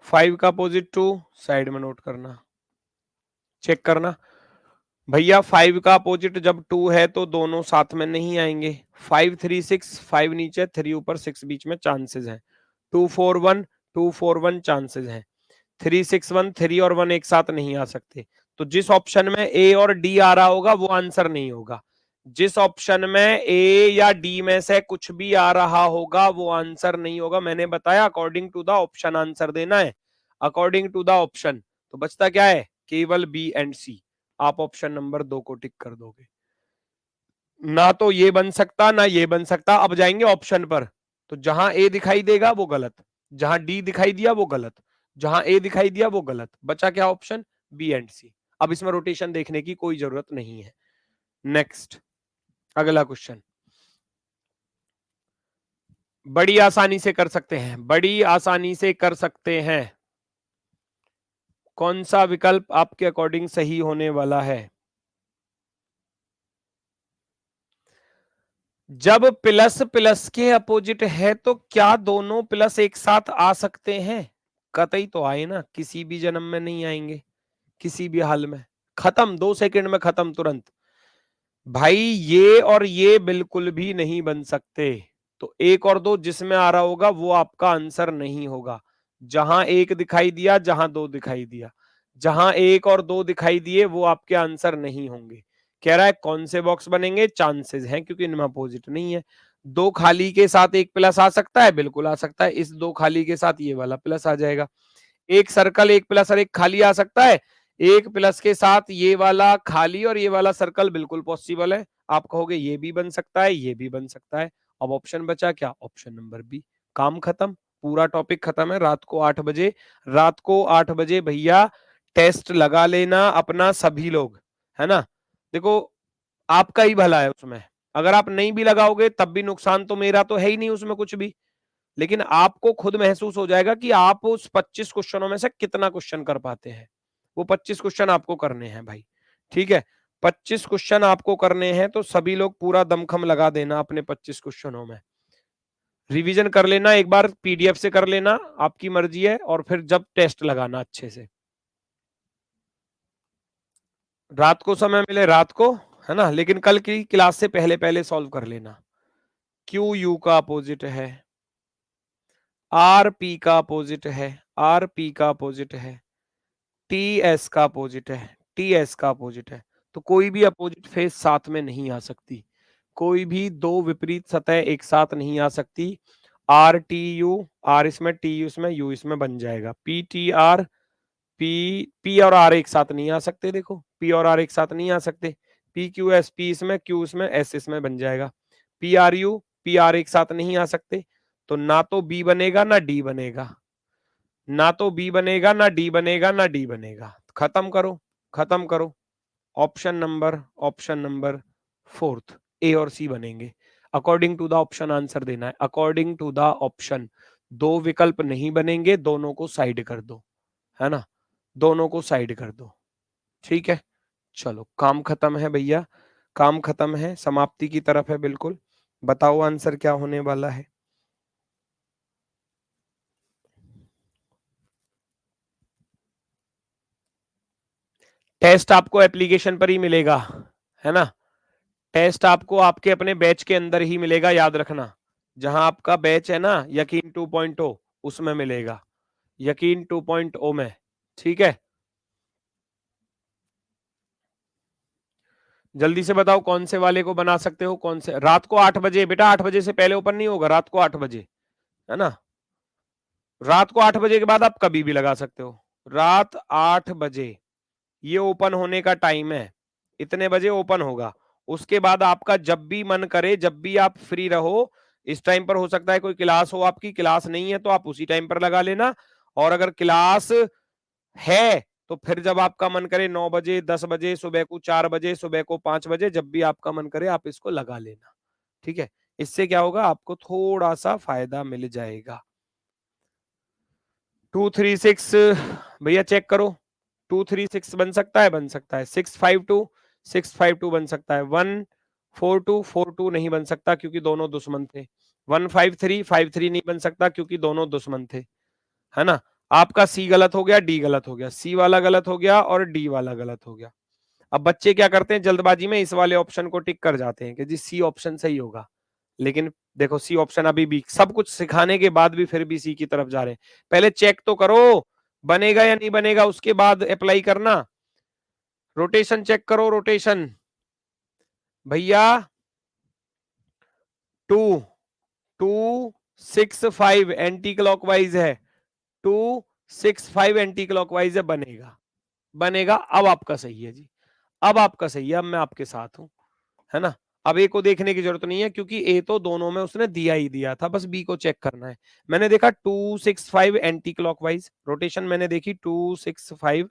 5 का अपोजिट 2 साइड में नोट करना। चेक करना भैया, 5 का अपोजिट जब 2 है तो दोनों साथ में नहीं आएंगे। 5 3 6, 5 नीचे 3 ऊपर 6 बीच में चांसेस हैं। 2 4 1, 2 4 1 चांसेस हैं। 3 6 1, 3 और 1 एक साथ नहीं आ सकते। तो जिस ऑप्शन में ए और डी आ रहा होगा वो आंसर नहीं होगा। जिस ऑप्शन में ए या डी में से कुछ भी आ रहा होगा वो आंसर नहीं होगा। मैंने बताया according to the option answer देना है, अकॉर्डिंग टू द ऑप्शन। तो बचता क्या है, केवल बी एंड सी। आप ऑप्शन नंबर 2 को टिक कर दोगे। ना तो ये बन सकता ना ये बन सकता। अब जाएंगे ऑप्शन पर, तो जहां ए दिखाई देगा वो गलत, जहां डी दिखाई दिया वो गलत, जहां ए दिखाई दिया वो गलत। बचा क्या ऑप्शन, बी एंड सी। अब इसमें रोटेशन देखने की कोई जरूरत नहीं है। नेक्स्ट, अगला क्वेश्चन बड़ी आसानी से कर सकते हैं, बड़ी आसानी से कर सकते हैं। कौन सा विकल्प आपके अकॉर्डिंग सही होने वाला है। जब प्लस प्लस के अपोजिट है तो क्या दोनों प्लस एक साथ आ सकते हैं। कतई तो आए ना, किसी भी जन्म में नहीं आएंगे, किसी भी हाल में। खत्म, 2 सेकंड में खत्म, तुरंत। भाई ये और ये बिल्कुल भी नहीं बन सकते। तो 1 और 2 जिसमें आ रहा होगा वो आपका आंसर नहीं होगा। जहां 1 दिखाई दिया, जहां 2 दिखाई दिया, जहां 1 और 2 दिखाई दिए वो आपके आंसर नहीं होंगे। कह रहा है कौन से बॉक्स बनेंगे, चांसेस हैं क्योंकि इनमें अपोजिट नहीं है। 2 खाली के साथ 1 प्लस आ सकता है, बिल्कुल आ सकता है। इस 2 खाली के साथ ये वाला प्लस आ जाएगा। एक सर्कल 1 प्लस और 1 खाली आ सकता है, 1 प्लस के साथ ये वाला खाली और ये वाला सर्कल बिल्कुल पॉसिबल है। आप कहोगे ये भी बन सकता है, ये भी बन सकता है। अब ऑप्शन बचा क्या, ऑप्शन नंबर बी। काम खत्म, पूरा टॉपिक खत्म है। रात को 8 बजे, रात को 8 बजे भैया टेस्ट लगा लेना अपना सभी लोग, है ना। देखो आपका ही भला है उसमें, अगर आप नहीं भी लगाओगे तब भी नुकसान तो मेरा तो है ही नहीं उसमें कुछ भी। लेकिन आपको खुद महसूस हो जाएगा कि आप उस 25 क्वेश्चनों में से कितना क्वेश्चन कर पाते हैं। वो 25 क्वेश्चन आपको करने हैं भाई, ठीक है। 25 क्वेश्चन आपको करने हैं, तो सभी लोग पूरा दमखम लगा देना अपने 25 क्वेश्चनों में। रिवीजन कर लेना एक बार, पीडीएफ से कर लेना, आपकी मर्जी है, और फिर जब टेस्ट लगाना अच्छे से। रात को समय मिले रात को, है ना, लेकिन कल की क्लास से पहले पहले सॉल्व कर लेना। क्यू यू का अपोजिट है, आर पी का अपोजिट है, आर पी का अपोजिट है, टी एस का अपोजिट है, टी एस का अपोजिट है। तो कोई भी अपोजिट फेस साथ में नहीं आ सकती, कोई भी दो विपरीत सतह एक साथ नहीं आ सकती। आर टी यू, आर इसमें, टी यू इसमें, यू इसमें बन जाएगा P T R. P P और आर एक साथ नहीं आ सकते, देखो पी और आर एक साथ नहीं आ सकते। पी क्यू एस, पी इसमें, क्यू इसमें, एस इसमें बन जाएगा। P R you, P R एक साथ नहीं आ सकते, तो ना तो बी बनेगा ना डी बनेगा, ना तो बी बनेगा ना डी बनेगा ना डी बनेगा। खत्म करो, खत्म करो। ऑप्शन नंबर फोर्थ, ए और सी बनेंगे। According to the option answer देना है, अकॉर्डिंग टू द ऑप्शन। दो विकल्प नहीं बनेंगे, दोनों को साइड कर दो, है ना, दोनों को साइड कर दो। ठीक है, चलो काम खत्म है भैया, काम खत्म है, समाप्ति की तरफ है बिल्कुल। बताओ आंसर क्या होने वाला है। टेस्ट आपको एप्लीकेशन पर ही मिलेगा, है ना, टेस्ट आपको आपके अपने बैच के अंदर ही मिलेगा, याद रखना। जहां आपका बैच है ना यकीन 2.0, उसमें मिलेगा, यकीन 2.0 में। ठीक है, जल्दी से बताओ कौन से वाले को बना सकते हो, कौन से। रात को 8 बजे बेटा, 8 बजे से पहले ओपन नहीं होगा, रात को 8 बजे, है ना। रात को 8 बजे के बाद आप कभी भी लगा सकते हो। रात 8 बजे ये ओपन होने का टाइम है, इतने बजे ओपन होगा। उसके बाद आपका जब भी मन करे, जब भी आप फ्री रहो, इस टाइम पर हो सकता है कोई क्लास हो, आपकी क्लास नहीं है तो आप उसी टाइम पर लगा लेना। और अगर क्लास है तो फिर जब आपका मन करे 9 बजे, 10 बजे, सुबह को 4 बजे, सुबह को 5 बजे, जब भी आपका मन करे आप इसको लगा लेना। ठीक है, इससे क्या होगा, आपको थोड़ा सा फायदा मिल जाएगा। 236 भैया चेक करो, 236 बन सकता है, बन सकता है। 652 बन सकता है। 142 नहीं बन सकता क्योंकि दोनों दुश्मन थे। 153 नहीं बन सकता क्योंकि दोनों दुश्मन थे, है ना। आपका सी गलत हो गया, डी गलत हो गया, सी वाला गलत हो गया और डी वाला गलत हो गया। अब बच्चे क्या करते हैं, जल्दबाजी में इस वाले ऑप्शन को टिक कर जाते हैं कि जी सी ऑप्शन सही होगा, लेकिन देखो सी ऑप्शन अभी भी, सब कुछ सिखाने के बाद भी फिर भी सी की तरफ जा रहे हैं। पहले चेक तो करो बनेगा या नहीं बनेगा, उसके बाद अप्लाई करना। रोटेशन चेक करो, रोटेशन भैया। 265 एंटी क्लॉकवाइज है, 265 एंटी क्लॉकवाइज है, बनेगा, बनेगा। अब आपका सही है जी, अब आपका सही है, अब मैं आपके साथ हूं, है ना। अब ए को देखने की जरूरत नहीं है क्योंकि ए तो दोनों में उसने दिया ही दिया था, बस बी को चेक करना है। मैंने देखा 265 एंटी क्लॉकवाइज, रोटेशन मैंने देखी 265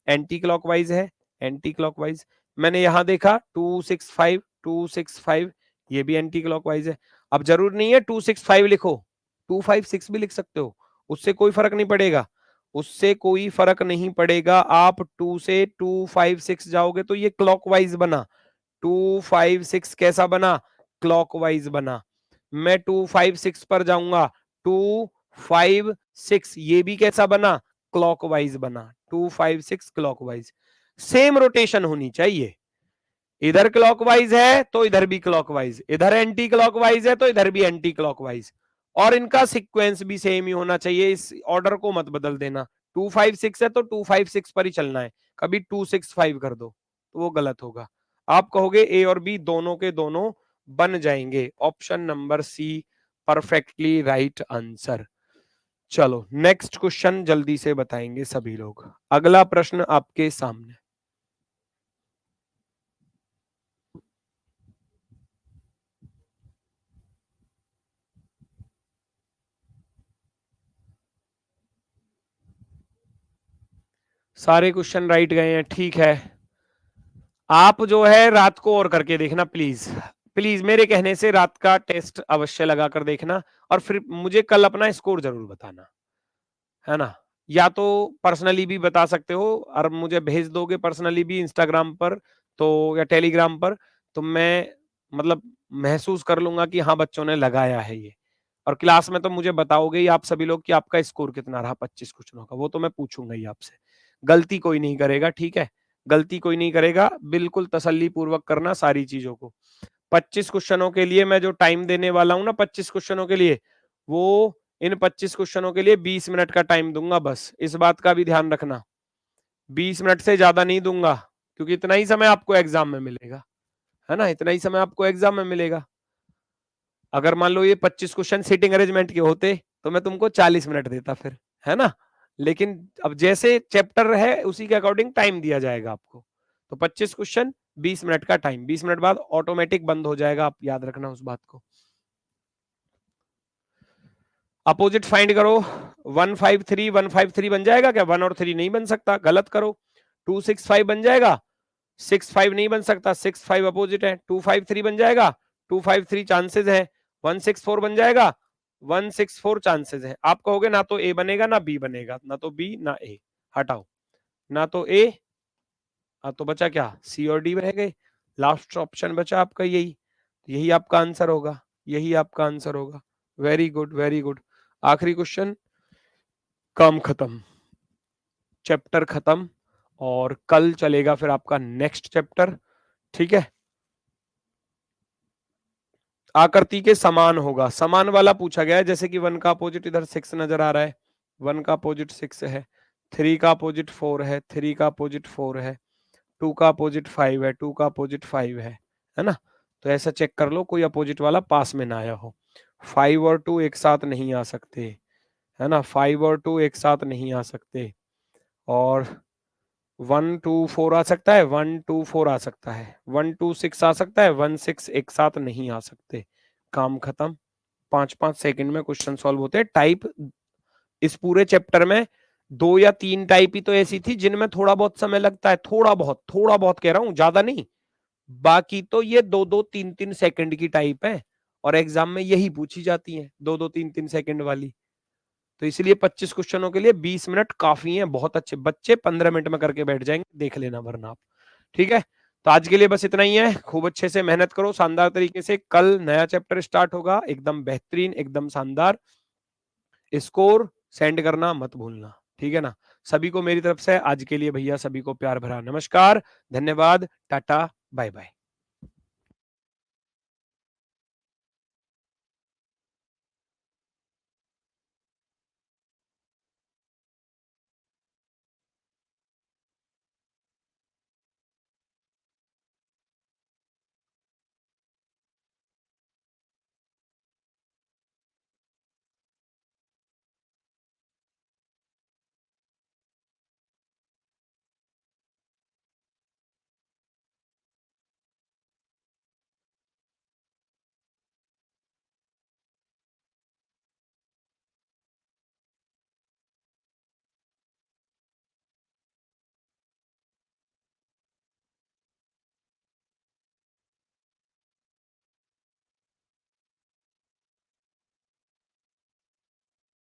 एंटी क्लॉकवाइज है, एंटी क्लॉकवाइज। मैंने यहां देखा 265 ये भी एंटी क्लॉकवाइज है। अब जरूर नहीं है 265 लिखो, 256 भी लिख सकते हो, उससे कोई फर्क नहीं पड़ेगा, उससे कोई फर्क नहीं पड़ेगा। आप 2 से 256 जाओगे तो ये क्लॉकवाइज बना, 256 कैसा बना, क्लॉकवाइज बना। मैं 256 पर जाऊंगा, 256 ये भी कैसा बना, क्लॉकवाइज बना, 256 क्लॉकवाइज। सेम रोटेशन होनी चाहिए, इधर क्लॉकवाइज है तो इधर भी क्लॉकवाइज, इधर एंटी क्लॉकवाइज है तो इधर भी एंटी क्लॉकवाइज, और इनका सीक्वेंस भी सेम ही होना चाहिए, इस ऑर्डर को मत बदल देना। 256 है तो 256 पर ही चलना है, कभी 265 कर दो तो वो गलत होगा। आप कहोगे ए और बी दोनों के दोनों बन जाएंगे, option number C perfectly right answer. चलो नेक्स्ट क्वेश्चन जल्दी से बताएंगे सभी लोग। अगला प्रश्न आपके सामने, सारे क्वेश्चन राइट गए हैं, ठीक है। आप जो है रात को और करके देखना प्लीज, प्लीज मेरे कहने से रात का टेस्ट अवश्य लगा कर देखना, और फिर मुझे कल अपना स्कोर जरूर बताना, है ना। या तो पर्सनली भी बता सकते हो और मुझे भेज दोगे पर्सनली भी इंस्टाग्राम पर तो, या टेलीग्राम पर, तो मैं मतलब महसूस कर लूंगा कि हाँ बच्चों ने लगाया है ये। और क्लास में तो मुझे बताओगे ही आप सभी लोग कि आपका स्कोर कितना रहा 25 क्वेश्चनों का, वो तो मैं पूछूंगा ही आपसे, गलती कोई नहीं करेगा, ठीक है। गलती कोई नहीं करेगा, बिल्कुल तसल्ली पूर्वक करना सारी चीजों को। 25 क्वेश्चनों के लिए मैं जो टाइम देने वाला हूं ना, 25 क्वेश्चनों के लिए, वो इन 25 क्वेश्चनों के लिए 20 मिनट का टाइम दूंगा बस, इस बात का भी ध्यान रखना। 20 मिनट से ज्यादा नहीं दूंगा, क्योंकि इतना ही समय आपको एग्जाम में मिलेगा, है ना, इतना ही समय आपको एग्जाम में मिलेगा। अगर मान लो ये 25 क्वेश्चन सीटिंग अरेंजमेंट के होते तो मैं तुमको 40 मिनट देता फिर, है ना। लेकिन अब जैसे चैप्टर है उसी के अकॉर्डिंग टाइम दिया जाएगा आपको। तो 25 क्वेश्चन 20 मिनट का टाइम, 20 मिनट बाद ऑटोमेटिक बंद हो जाएगा, आप याद रखना उस बात को। अपोजिट फाइंड करो। 153 बन जाएगा क्या? 1 और 3 नहीं बन सकता, गलत करो। 265 बन जाएगा, 65 नहीं बन सकता, 65 अपोजिट है। 253 बन जाएगा, 253 चांसेस है। 164 बन जाएगा, 164 चांसेस है। आप कहोगे ना तो ए बनेगा ना बी बनेगा, ना तो बी ना ए, हटाओ, ना तो ए, तो बचा क्या? सी और डी रह गए, लास्ट ऑप्शन बचा आपका यही, यही आपका आंसर होगा, यही आपका आंसर होगा। Very good, very good. आखिरी क्वेश्चन, काम खत्म, चैप्टर खत्म, और कल चलेगा फिर आपका नेक्स्ट चैप्टर, ठीक है। आकृति के समान होगा, समान वाला पूछा गया है, जैसे कि 1 का अपोजिट इधर 6 नजर आ रहा है, 1 का अपोजिट 6 है, 3 का अपोजिट 4 है, 3 का अपोजिट 4 है, 2 का अपोजिट 5 है, 2 का अपोजिट 5 है ना। तो ऐसा चेक कर लो कोई अपोजिट वाला पास में ना आया हो। 5 और 2 एक साथ नहीं आ सकते, है ना, 5 और 2 एक साथ नहीं आ सकते। और 1 2 4 आ सकता है, 1 2 4 आ सकता है, 1 2 6 आ सकता है, 1 6 एक साथ नहीं आ सकते। काम खत्म। 5-5 सेकंड में क्वेश्चन सॉल्व होते हैं। टाइप इस पूरे चैप्टर में 2 या 3 टाइप ही तो ऐसी थी जिनमें थोड़ा बहुत समय लगता है, थोड़ा बहुत कह रहा हूं, ज्यादा नहीं। बाकी तो ये 2-2 3-3 सेकंड की टाइप है, और एग्जाम में यही पूछी जाती है, 2-2 3-3 सेकंड वाली। तो इसलिए 25 क्वेश्चनों के लिए 20 मिनट काफी है, बहुत अच्छे बच्चे 15 मिनट में करके बैठ जाएंगे, देख लेना वरना आप, ठीक है। तो आज के लिए बस इतना ही है, खूब अच्छे से मेहनत करो शानदार तरीके से। कल नया चैप्टर स्टार्ट होगा, एकदम बेहतरीन, एकदम शानदार। स्कोर सेंड करना मत भूलना, ठीक है ना। सभी को मेरी तरफ से आज के लिए भैया सभी को प्यार भरा नमस्कार, धन्यवाद, टाटा, बाय बाय।